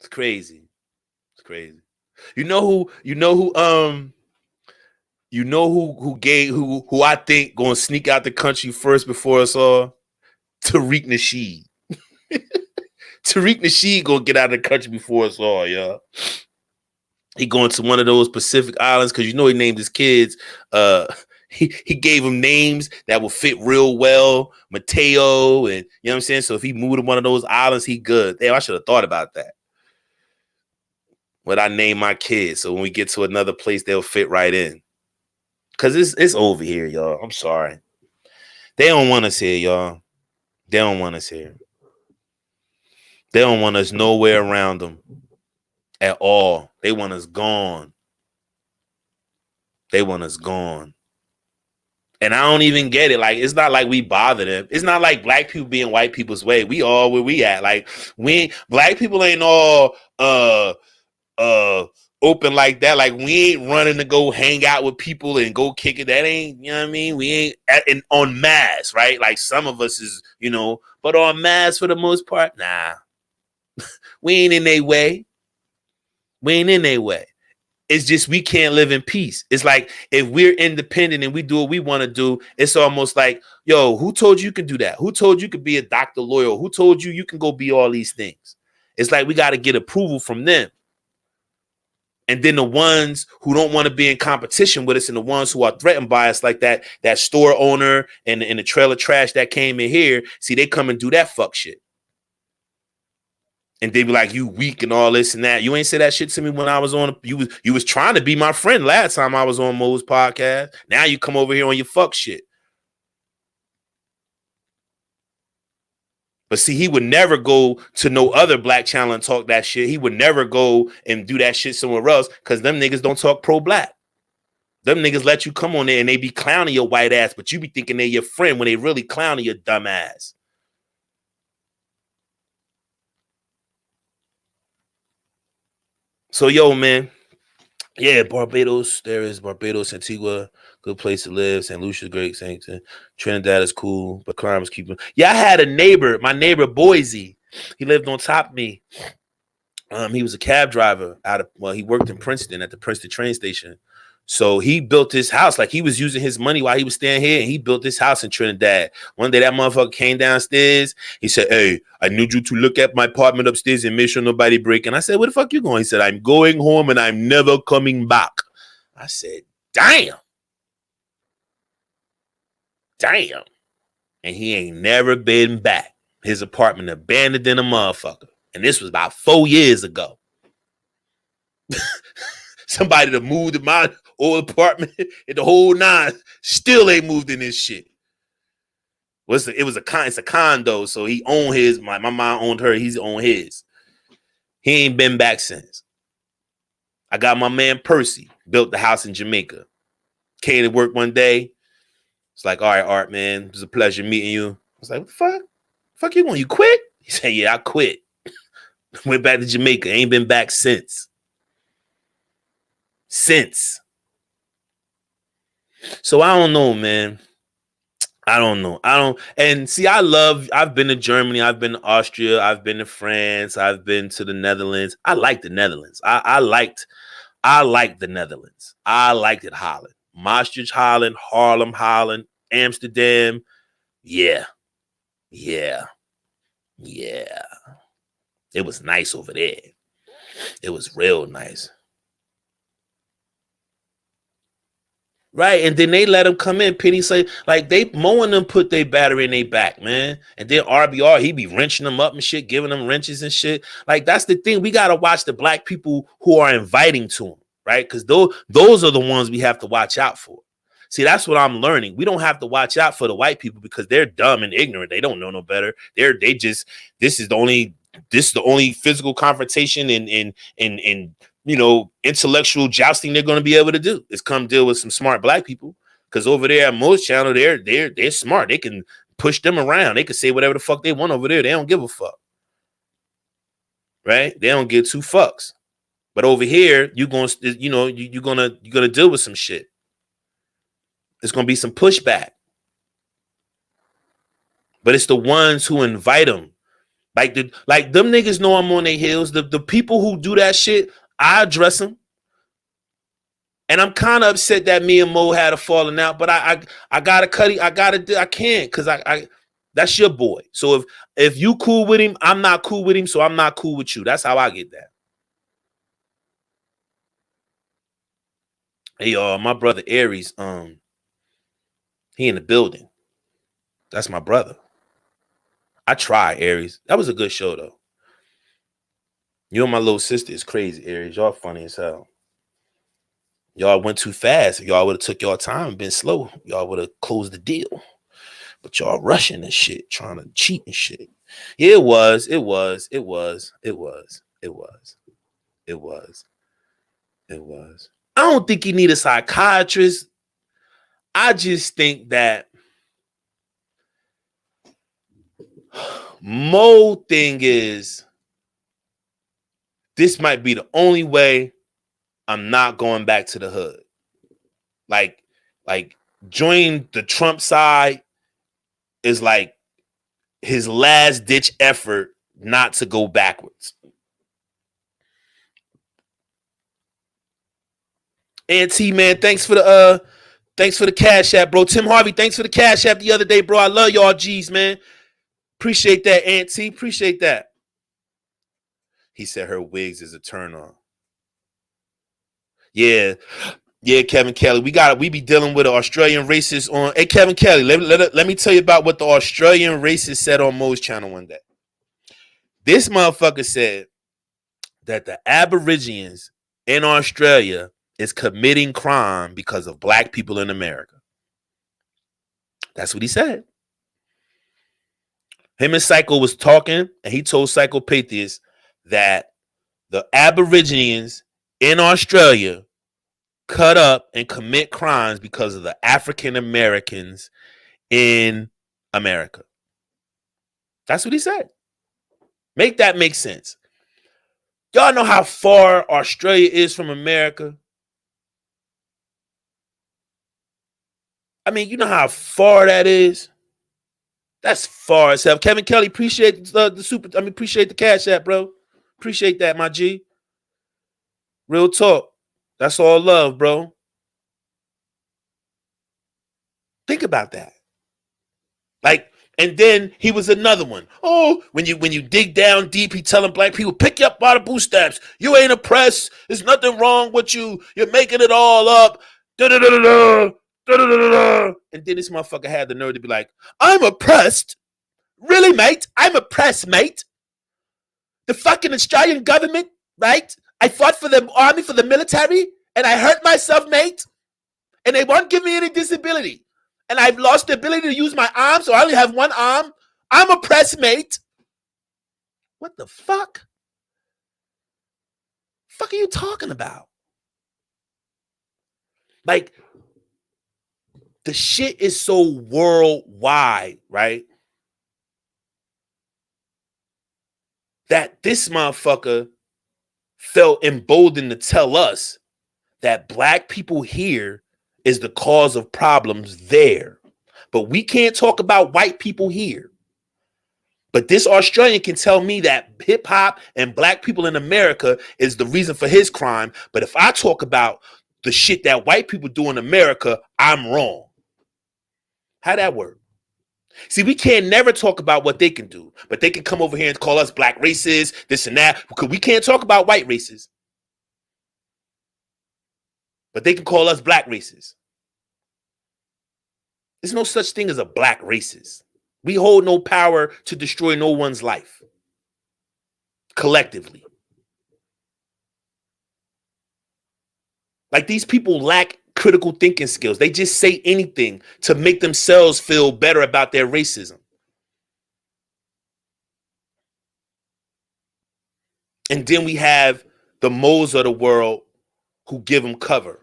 S1: It's crazy. It's crazy. You know who I think gonna sneak out the country first before us all? Tariq Nasheed. Tariq Nasheed gonna get out of the country before us all, y'all. He going to one of those Pacific Islands because he named his kids. He gave them names that will fit real well, Mateo, and you know what I'm saying. So if he moved to one of those islands, he good. Damn, I should have thought about that. What I name my kids, so when we get to another place, they'll fit right in. Cause it's over here, y'all. I'm sorry. They don't want us here, y'all. They don't want us here. They don't want us nowhere around them at all. They want us gone. They want us gone. And I don't even get it. Like, it's not like we bother them. It's not like black people being white people's way. We all where we at. Like, black people ain't all open like that. Like, we ain't running to go hang out with people and go kick it. That ain't, you know what I mean? We ain't on mass, right? Like, some of us is, but on mass for the most part, nah. We ain't in their way. We ain't in their way. It's just we can't live in peace. It's like if we're independent and we do what we want to do, it's almost like, yo, who told you can do that? Who told you could be a doctor, lawyer? Who told you can go be all these things? It's like we got to get approval from them. And then the ones who don't want to be in competition with us and the ones who are threatened by us, like that store owner and the trailer trash that came in here, see, they come and do that fuck shit. And they be like, you weak and all this and that. You ain't say that shit to me when I was on. You was trying to be my friend last time I was on Mo's podcast. Now you come over here on your fuck shit. But see, he would never go to no other black channel and talk that shit. He would never go and do that shit somewhere else because them niggas don't talk pro-black. Them niggas let you come on there and they be clowning your white ass, but you be thinking they're your friend when they really clowning your dumb ass. So, yo, man, yeah, Barbados, there is Barbados, Antigua, good place to live. St. Lucia, great. Trinidad is cool, but crime is keeping. Yeah, I had a neighbor, my neighbor, Boise. He lived on top of me. He was a cab driver he worked in Princeton at the Princeton train station. So he built his house, like he was using his money while he was staying here, and he built this house in Trinidad. One day that motherfucker came downstairs. He said, hey, I need you to look at my apartment upstairs and make sure nobody break. And I said, where the fuck you going? He said, I'm going home and I'm never coming back. I said, damn. Damn. And he ain't never been back. His apartment abandoned in a motherfucker. And this was about 4 years ago. Somebody that moved to my old apartment in the whole nine still ain't moved in this shit. It's a condo, so he owned his. My mom owned her. He's owned his. He ain't been back since. I got my man Percy built the house in Jamaica. Came to work one day. It's like, all right, Art, man, it was a pleasure meeting you. I was like, what the fuck? Fuck you going? You quit? He said, yeah, I quit. Went back to Jamaica. Ain't been back since. So I don't know, man. I don't know. And see, I've been to Germany, I've been to Austria, I've been to France, I've been to the Netherlands. I like the Netherlands. I liked the Netherlands. I liked it, Holland. Maastricht, Holland, Haarlem, Holland, Amsterdam. Yeah. It was nice over there. It was real nice. Right, and then they let them come in. Penny say, like, they mowing them put their battery in their back, man. And then RBR, he be wrenching them up and shit, giving them wrenches and shit. Like, that's the thing. We got to watch the black people who are inviting to them, right? Because those are the ones we have to watch out for. See, that's what I'm learning. We don't have to watch out for the white people because they're dumb and ignorant. They don't know no better. They just, this is the only physical confrontation and you know, intellectual jousting they're going to be able to do is come deal with some smart black people. Because over there at Mo's channel, they're smart. They can push them around. They can say whatever the fuck they want over there. They don't give a fuck. Right? They don't give two fucks. But over here, you're gonna deal with some shit. There's gonna be some pushback. But it's the ones who invite them. Like them niggas know I'm on their heels. The people who do that shit, I address them. And I'm kind of upset that me and Mo had a falling out, but I gotta cut it. I can't because I that's your boy. So if you cool with him, I'm not cool with him, so I'm not cool with you. That's how I get that. Hey y'all, my brother Aries, he in the building. That's my brother. I try, Aries. That was a good show though. You and my little sister is crazy, Aries. Y'all funny as hell. Y'all went too fast. If y'all would have took y'all time and been slow, y'all would have closed the deal. But y'all rushing and shit, trying to cheat and shit. Yeah, it was. I don't think you need a psychiatrist. I just think that Mo thing is this might be the only way I'm not going back to the hood. Like join the Trump side is like his last ditch effort not to go backwards. And T man, thanks for the Cash App, bro. Tim Harvey, thanks for the Cash App the other day, bro. I love y'all G's, man. Appreciate that, Aunt T. Appreciate that. He said her wigs is a turn on. Yeah, Kevin Kelly. We be dealing with an Australian racist on. Hey, Kevin Kelly, let me tell you about what the Australian racist said on Mo's channel one day. This motherfucker said that the Aborigines in Australia is committing crime because of black people in America. That's what he said. Him and Psycho was talking, and he told Psychopathia that the Aborigines in Australia cut up and commit crimes because of the African Americans in America. That's what he said. Make that make sense. Y'all know how far Australia is from America? I mean, you know how far that is? That's far as hell. Kevin Kelly, appreciate appreciate the Cash App, bro. Appreciate that, my G. Real talk. That's all love, bro. Think about that. Like, and then he was another one. Oh, when you dig down deep, he telling black people, pick you up by the bootstraps. You ain't oppressed. There's nothing wrong with you. You're making it all up. Da-da-da-da-da. Da-da-da-da-da. And then this motherfucker had the nerve to be like, I'm oppressed. Really, mate? I'm oppressed, mate. The fucking Australian government, right? I fought for the army, for the military, and I hurt myself, mate. And they won't give me any disability. And I've lost the ability to use my arm, so I only have one arm. I'm oppressed, mate. What the fuck? Fuck are you talking about? Like, the shit is so worldwide, right? That this motherfucker felt emboldened to tell us that black people here is the cause of problems there. But we can't talk about white people here. But this Australian can tell me that hip hop and black people in America is the reason for his crime. But if I talk about the shit that white people do in America, I'm wrong. How that work? See, we can't never talk about what they can do, but they can come over here and call us black racists, this and that, because we can't talk about white racists. But they can call us black racists. There's no such thing as a black racist. We hold no power to destroy no one's life collectively. Like, these people lack critical thinking skills. They just say anything to make themselves feel better about their racism. And then we have the moles of the world who give him cover.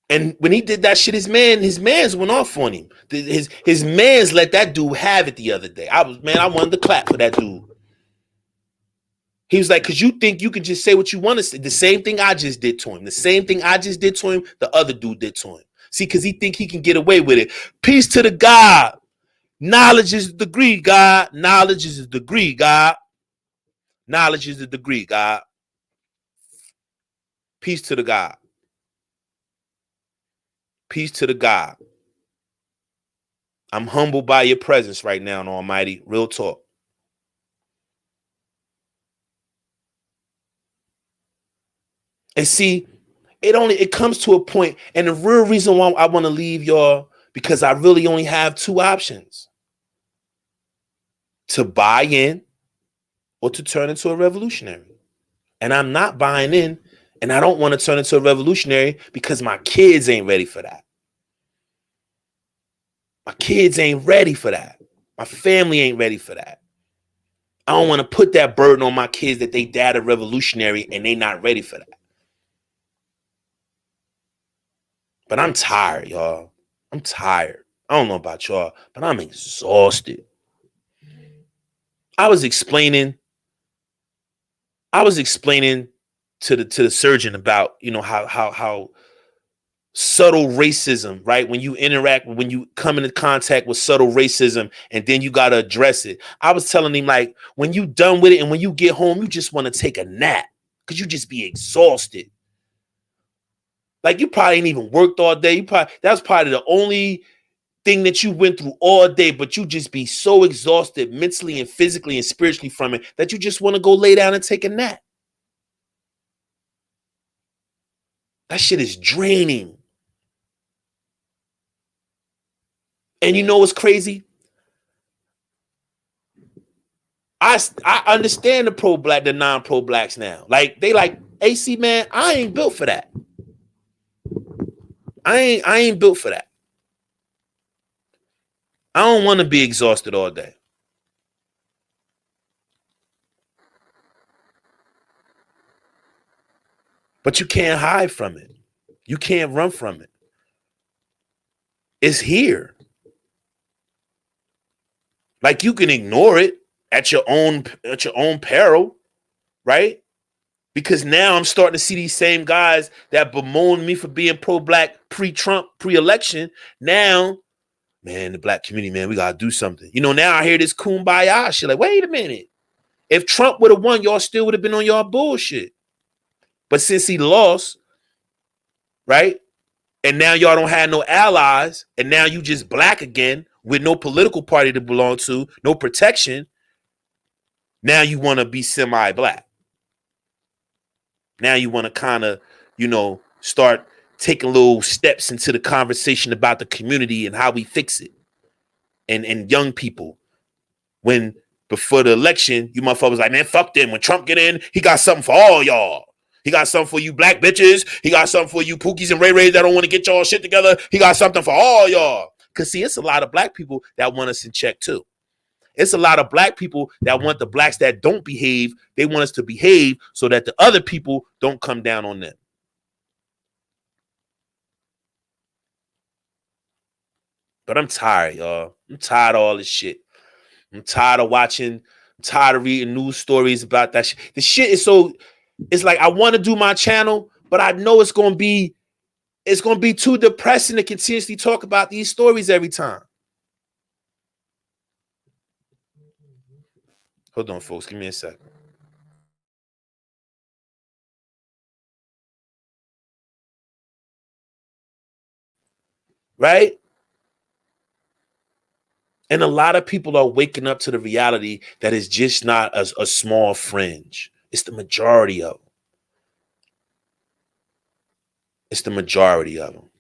S1: And when he did that shit, his mans went off on him. His mans let that dude have it the other day. I wanted to clap for that dude. He was like, because you think you can just say what you want to say. The same thing I just did to him. The same thing I just did to him, the other dude did to him. See, because he think he can get away with it. Peace to the God. Knowledge is the degree, God. Knowledge is the degree, God. Knowledge is the degree, God. Peace to the God. Peace to the God. I'm humbled by your presence right now, Almighty. Real talk. And see, it comes to a point, and the real reason why I want to leave y'all, because I really only have two options: to buy in or to turn into a revolutionary. And I'm not buying in, and I don't want to turn into a revolutionary because my kids ain't ready for that. My kids ain't ready for that. My family ain't ready for that. I don't want to put that burden on my kids that they dad a revolutionary and they not ready for that. But I'm tired, y'all. I'm tired. I don't know about y'all, but I'm exhausted. I was explaining to the surgeon about, how subtle racism, right? When you come into contact with subtle racism, and then you got to address it. I was telling him, like, when you done with it and when you get home, you just want to take a nap because you just be exhausted. Like, you probably ain't even worked all day. That's probably the only thing that you went through all day, but you just be so exhausted mentally and physically and spiritually from it that you just want to go lay down and take a nap. That shit is draining. And you know what's crazy? I understand the non-pro blacks now. Like, they like, AC, man, I ain't built for that. I ain't built for that. I don't want to be exhausted all day. But you can't hide from it. You can't run from it. It's here. Like, you can ignore it at your own peril, right? Because now I'm starting to see these same guys that bemoaned me for being pro-black pre-Trump, pre-election. Now, man, the black community, man, we got to do something. Now I hear this kumbaya shit. Like, wait a minute. If Trump would have won, y'all still would have been on y'all bullshit. But since he lost, right? And now y'all don't have no allies. And now you just black again with no political party to belong to, no protection. Now you want to be semi-black. Now you want to kind of, start taking little steps into the conversation about the community and how we fix it. And young people, when before the election, you motherfuckers was like, man, fuck them. When Trump get in, he got something for all y'all. He got something for you black bitches. He got something for you Pookies and Ray Rays that don't want to get y'all shit together. He got something for all y'all. Because, see, it's a lot of black people that want us in check, too. It's a lot of black people that want the blacks that don't behave. They want us to behave so that the other people don't come down on them. But I'm tired, y'all. I'm tired of all this shit. I'm tired of watching. I'm tired of reading news stories about that shit. The shit is so... It's like, I want to do my channel, but I know it's going to be too depressing to continuously talk about these stories every time. Hold on, folks. Give me a second. Right? And a lot of people are waking up to the reality that it's just not a small fringe. It's the majority of them. It's the majority of them.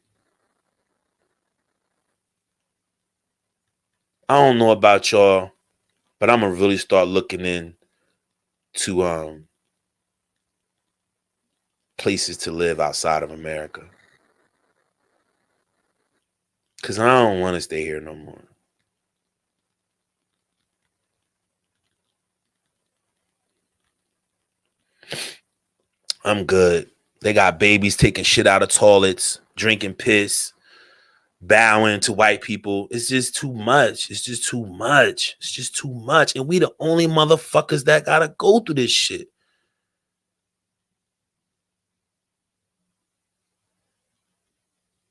S1: I don't know about y'all, but I'm gonna really start looking into places to live outside of America. Cause I don't want to stay here no more. I'm good. They got babies taking shit out of toilets, drinking piss, bowing to white people. It's just too much. It's just too much. It's just too much. And we the only motherfuckers that gotta go through this shit.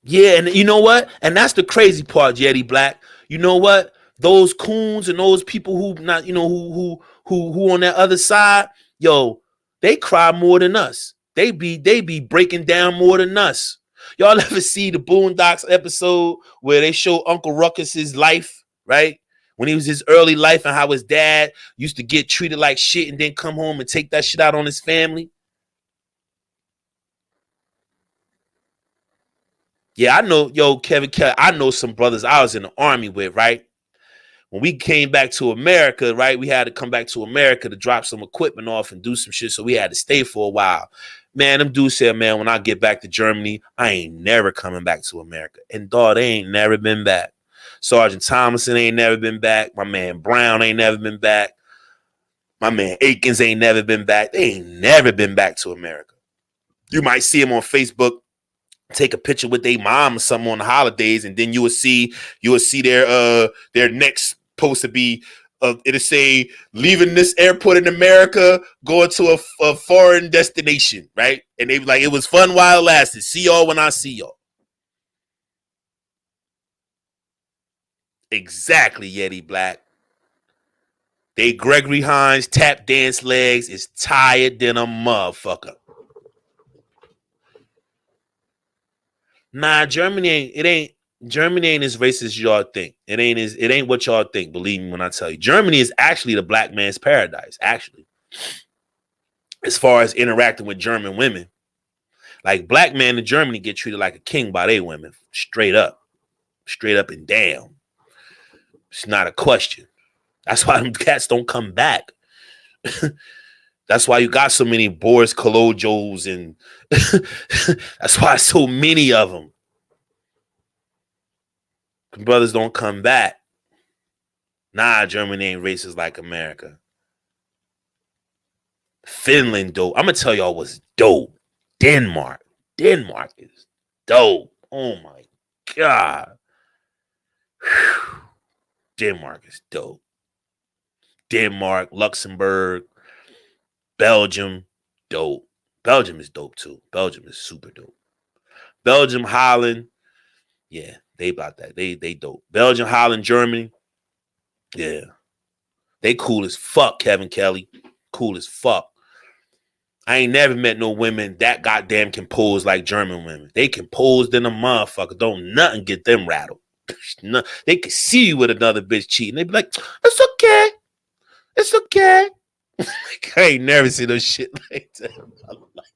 S1: Yeah, and you know what? And that's the crazy part, Yeti Black. You know what? Those coons and those people who not, who on that other side, yo, they cry more than us. They be breaking down more than us. Y'all ever see the Boondocks episode where they show Uncle Ruckus's life, right? When he was his early life and how his dad used to get treated like shit and then come home and take that shit out on his family. Yeah, I know, Kevin Kelly, I know some brothers I was in the army with, right? When we came back to America, right, we had to come back to America to drop some equipment off and do some shit, so we had to stay for a while. Man, them dudes said, man, when I get back to Germany, I ain't never coming back to America. And dog, they ain't never been back. Sergeant Thomason ain't never been back. My man Brown ain't never been back. My man Akins ain't never been back. They ain't never been back to America. You might see them on Facebook, take a picture with their mom or something on the holidays, and then you will see their next post to be it'll say leaving this airport in America, going to a foreign destination, right? And they be like, it was fun while it lasted. See y'all when I see y'all. Exactly, Yeti Black. They Gregory Hines tap dance legs is tired than a motherfucker. Nah, Germany ain't as racist as y'all think. It ain't what y'all think. Believe me when I tell you. Germany is actually the black man's paradise, actually. As far as interacting with German women. Like, black men in Germany get treated like a king by their women. Straight up. Straight up and down. It's not a question. That's why them cats don't come back. That's why you got so many Boris Kolojos and that's why so many of them. Brothers don't come back. Nah, Germany ain't racist like America. Finland, dope. I'm going to tell y'all what's dope. Denmark. Denmark is dope. Oh, my God. Whew. Denmark is dope. Denmark, Luxembourg, Belgium, dope. Belgium is dope, too. Belgium is super dope. Belgium, Holland, yeah, they about that. They dope. Belgium, Holland, Germany, yeah. They cool as fuck, Kevin Kelly. Cool as fuck. I ain't never met no women that goddamn composed like German women. They composed in a motherfucker. Don't nothing get them rattled. No, they could see you with another bitch cheating. They be like, it's okay. It's okay. I ain't never seen no shit like that in my life.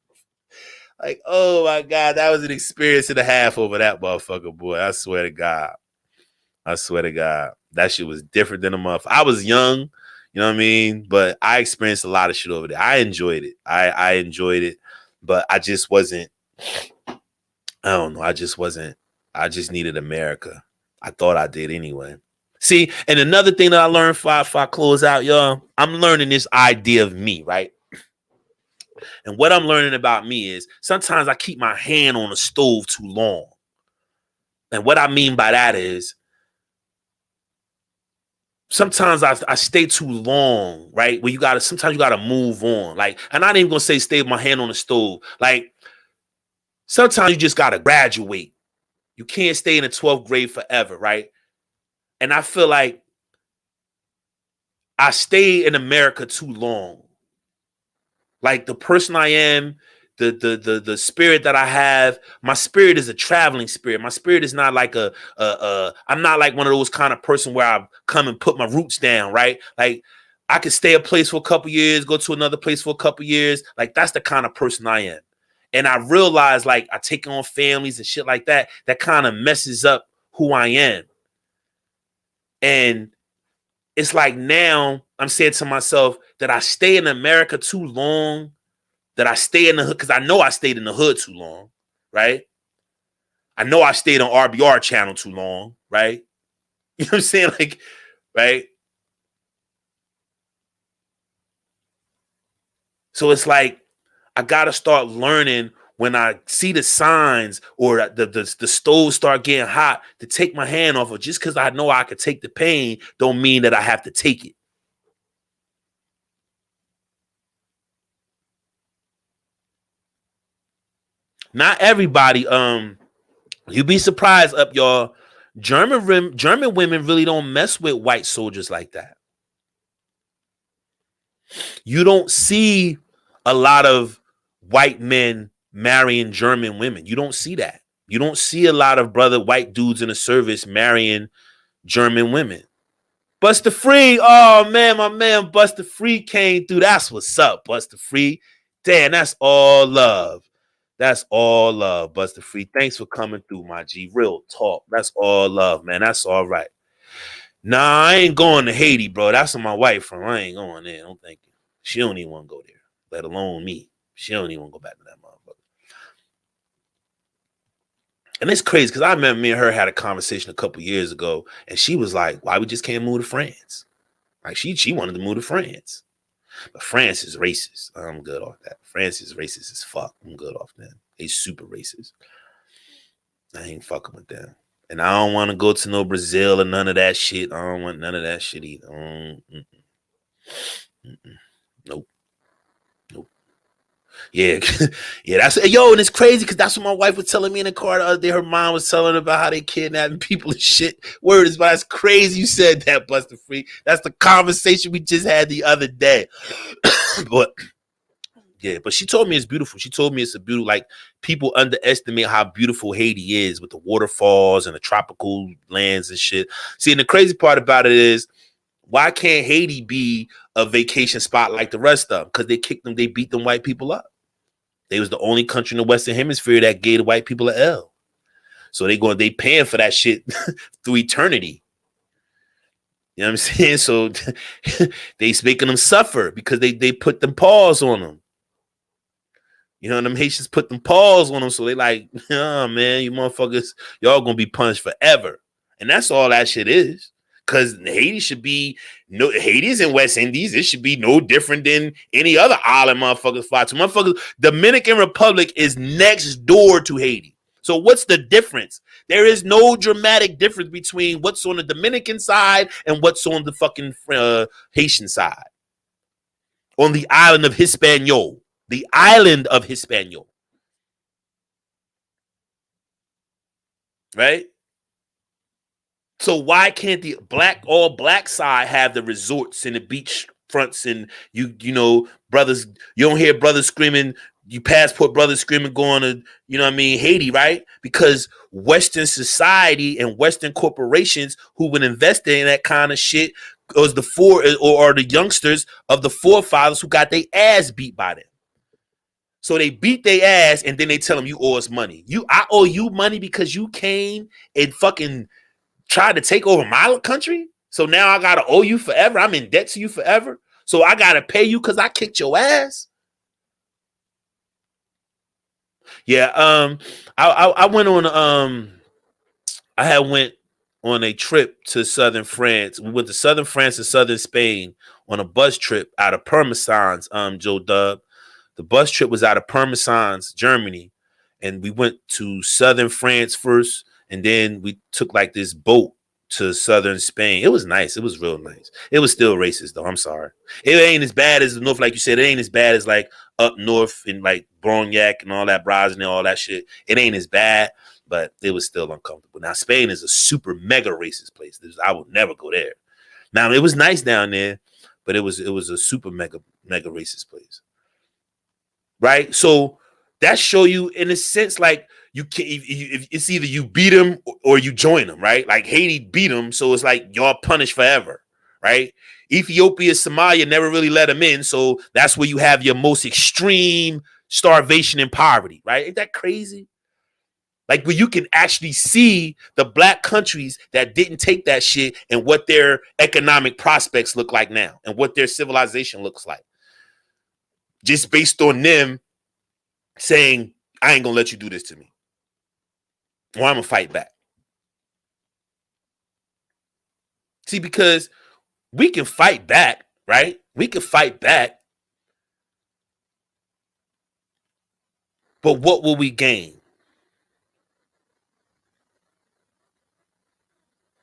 S1: Like, oh my God, that was an experience and a half over that motherfucker, boy. I swear to God. I swear to God. That shit was different than a motherfucker. I was young, you know what I mean? But I experienced a lot of shit over there. I enjoyed it. I enjoyed it. But I just wasn't, I don't know. I just needed America. I thought I did anyway. See, and another thing that I learned if I close out, y'all, I'm learning this idea of me, right? And what I'm learning about me is sometimes I keep my hand on the stove too long. And what I mean by that is sometimes I stay too long, right? Where sometimes you gotta move on. Like, I'm not even gonna say stay with my hand on the stove. Like, sometimes you just gotta graduate. You can't stay in the 12th grade forever, right? And I feel like I stay in America too long. Like, the person I am, the spirit that I have, my spirit is a traveling spirit. My spirit is not like I'm not like one of those kind of person where I come and put my roots down, right? Like, I could stay a place for a couple years, go to another place for a couple years. Like, that's the kind of person I am. And I realize, like, I take on families and shit like that, that kind of messes up who I am. And it's like now I'm saying to myself that I stay in America too long, that I stay in the hood, because I know I stayed in the hood too long, right? I know I stayed on RBR channel too long, right? You know what I'm saying? Like, right? So it's like I gotta start learning when I see the signs or the stove start getting hot to take my hand off of. Just because I know I could take the pain don't mean that I have to take it. Not everybody, you'd be surprised up, y'all. German women really don't mess with white soldiers like that. You don't see a lot of white men marrying German women. You don't see that. You don't see a lot of brother white dudes in the service marrying German women. Buster Free, oh man, my man Buster Free came through. That's what's up, Buster Free. Damn, that's all love. That's all love, Buster Free. Thanks for coming through, my G. Real talk. That's all love, man. That's all right. Nah, I ain't going to Haiti, bro. That's where my wife from. I ain't going there. Don't think you. She don't even want to go there, let alone me. She don't even want to go back to that motherfucker. And it's crazy because I remember me and her had a conversation a couple years ago, and she was like, "Why we just can't move to France?" Like she wanted to move to France, but France is racist. I'm good off that. France is racist as fuck. I'm good off that. They super racist. I ain't fucking with them. And I don't want to go to no Brazil or none of that shit. I don't want none of that shit either. Nope. Yeah, yeah. That's yo, and it's crazy because that's what my wife was telling me in the car the other day. Her mom was telling her about how they kidnapping people and shit. Word is, but that's crazy. You said that, Buster Free. That's the conversation we just had the other day. But yeah, but she told me it's beautiful. She told me it's a beautiful. Like people underestimate how beautiful Haiti is with the waterfalls and the tropical lands and shit. See, and the crazy part about it is, why can't Haiti be a vacation spot like the rest of them? Because they beat them white people up. They was the only country in the Western Hemisphere that gave the white people an L. So they paying for that shit through eternity. You know what I'm saying? So they making them suffer because they put them paws on them. You know, them Haitians put them paws on them. So they like, oh man, you motherfuckers, y'all gonna be punished forever. And that's all that shit is. Because Haiti should be Haiti's in West Indies. It should be no different than any other island motherfuckers fly to. Motherfuckers, Dominican Republic is next door to Haiti. So what's the difference? There is no dramatic difference between what's on the Dominican side and what's on the fucking Haitian side. On the island of Hispaniola. The island of Hispaniola. Right? So why can't the all black side have the resorts and the beach fronts and you know, brothers, you don't hear brothers screaming, you passport brothers screaming going to, you know what I mean, Haiti, right? Because Western society and Western corporations who would invest in that kind of shit was or the youngsters of the forefathers who got their ass beat by them. So they beat their ass and then they tell them you owe us money. I owe you money because you came and fucking tried to take over my country, so now I gotta owe you forever. I'm in debt to you forever, so I gotta pay you because I kicked your ass. Yeah, I went on I had went on a trip to southern France. We went to southern France and southern Spain on a bus trip out of Pirmasens, Joe Dub. The bus trip was out of Pirmasens, Germany, and we went to southern France first. And then we took like this boat to southern Spain. It was nice. It was real nice. It was still racist though. I'm sorry. It ain't as bad as the north, like you said. It ain't as bad as like up north in like Brognac and all that, Brazen and all that shit. It ain't as bad, but it was still uncomfortable. Now Spain is a super mega racist place. I would never go there. Now it was nice down there, but it was a super mega racist place. Right? So that show you in a sense like you can if it's either you beat them or you join them, right? Like Haiti beat them, so it's like y'all punished forever, right? Ethiopia, Somalia never really let them in, so that's where you have your most extreme starvation and poverty, right? Ain't that crazy? Like where you can actually see the black countries that didn't take that shit and what their economic prospects look like now and what their civilization looks like. Just based on them saying, I ain't gonna let you do this to me. Or I'm gonna fight back. See, because we can fight back, right? We can fight back. But what will we gain?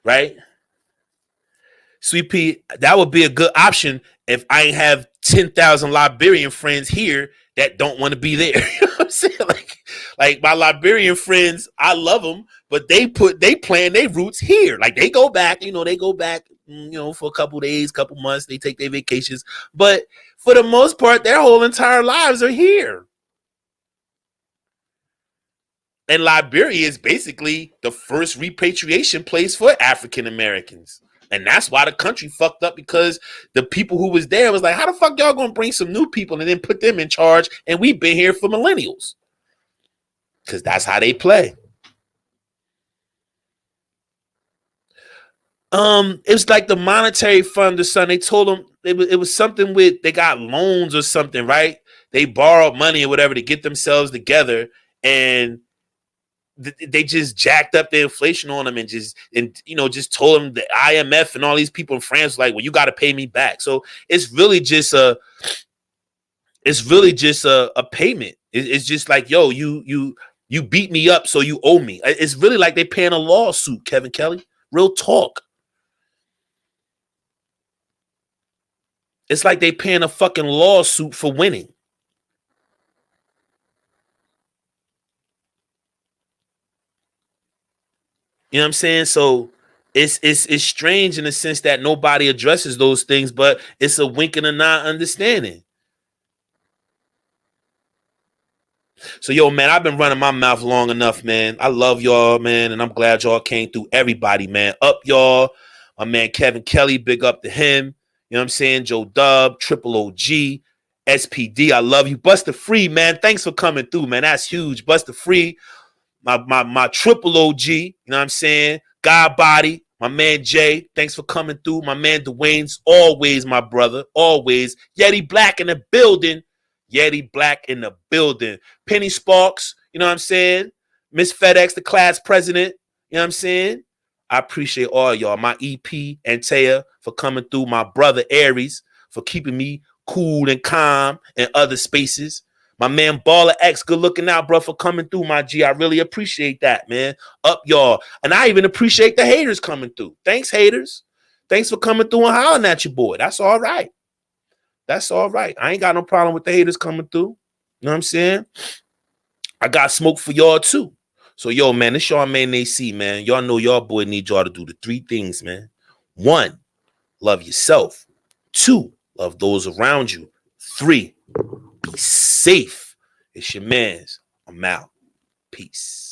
S1: Right? Sweet Pea, that would be a good option if I ain't have 10,000 Liberian friends here that don't want to be there. You know what I'm saying? Like my Liberian friends, I love them, but they plan their roots here. Like they go back, for a couple days, couple months, they take their vacations. But for the most part, their whole entire lives are here. And Liberia is basically the first repatriation place for African Americans. And that's why the country fucked up, because the people who was there was like, how the fuck y'all gonna bring some new people and then put them in charge? And we've been here for millennials. Because that's how they play. It was like the monetary fund or something. They told them it was something with, they got loans or something, right? They borrowed money or whatever to get themselves together, and they just jacked up the inflation on them and just told them the IMF and all these people in France like, well, you got to pay me back. So it's really just a payment. It's just like, yo, you beat me up, so you owe me. It's really like they paying a lawsuit, Kevin Kelly. Real talk. It's like they paying a fucking lawsuit for winning. You know what I'm saying? So it's strange in the sense that nobody addresses those things, but it's a wink and a nod understanding. So, yo, man, I've been running my mouth long enough, man. I love y'all, man, and I'm glad y'all came through. Everybody, man. Up, y'all. My man Kevin Kelly, big up to him. You know what I'm saying? Joe Dub, Triple OG, SPD, I love you. Buster Free, man, thanks for coming through, man. That's huge. Buster Free, my Triple OG, you know what I'm saying? God Body, my man Jay, thanks for coming through. My man Dwayne's always my brother, always. Yeti Black in the building. Yeti Black in the building. Penny Sparks, you know what I'm saying? Miss FedEx, the class president, you know what I'm saying? I appreciate all y'all. My EP, Antea, for coming through. My brother Aries, for keeping me cool and calm in other spaces. My man Baller X, good looking out, bro, for coming through, my G. I really appreciate that, man. Up, y'all. And I even appreciate the haters coming through. Thanks, haters. Thanks for coming through and hollering at your boy. That's all right. That's all right. I ain't got no problem with the haters coming through. You know what I'm saying? I got smoke for y'all, too. So, yo, man, this y'all man AC, man. Y'all know y'all boy need y'all to do the 3 things, man. 1, love yourself. 2, love those around you. 3, be safe. It's your mans. I'm out. Peace.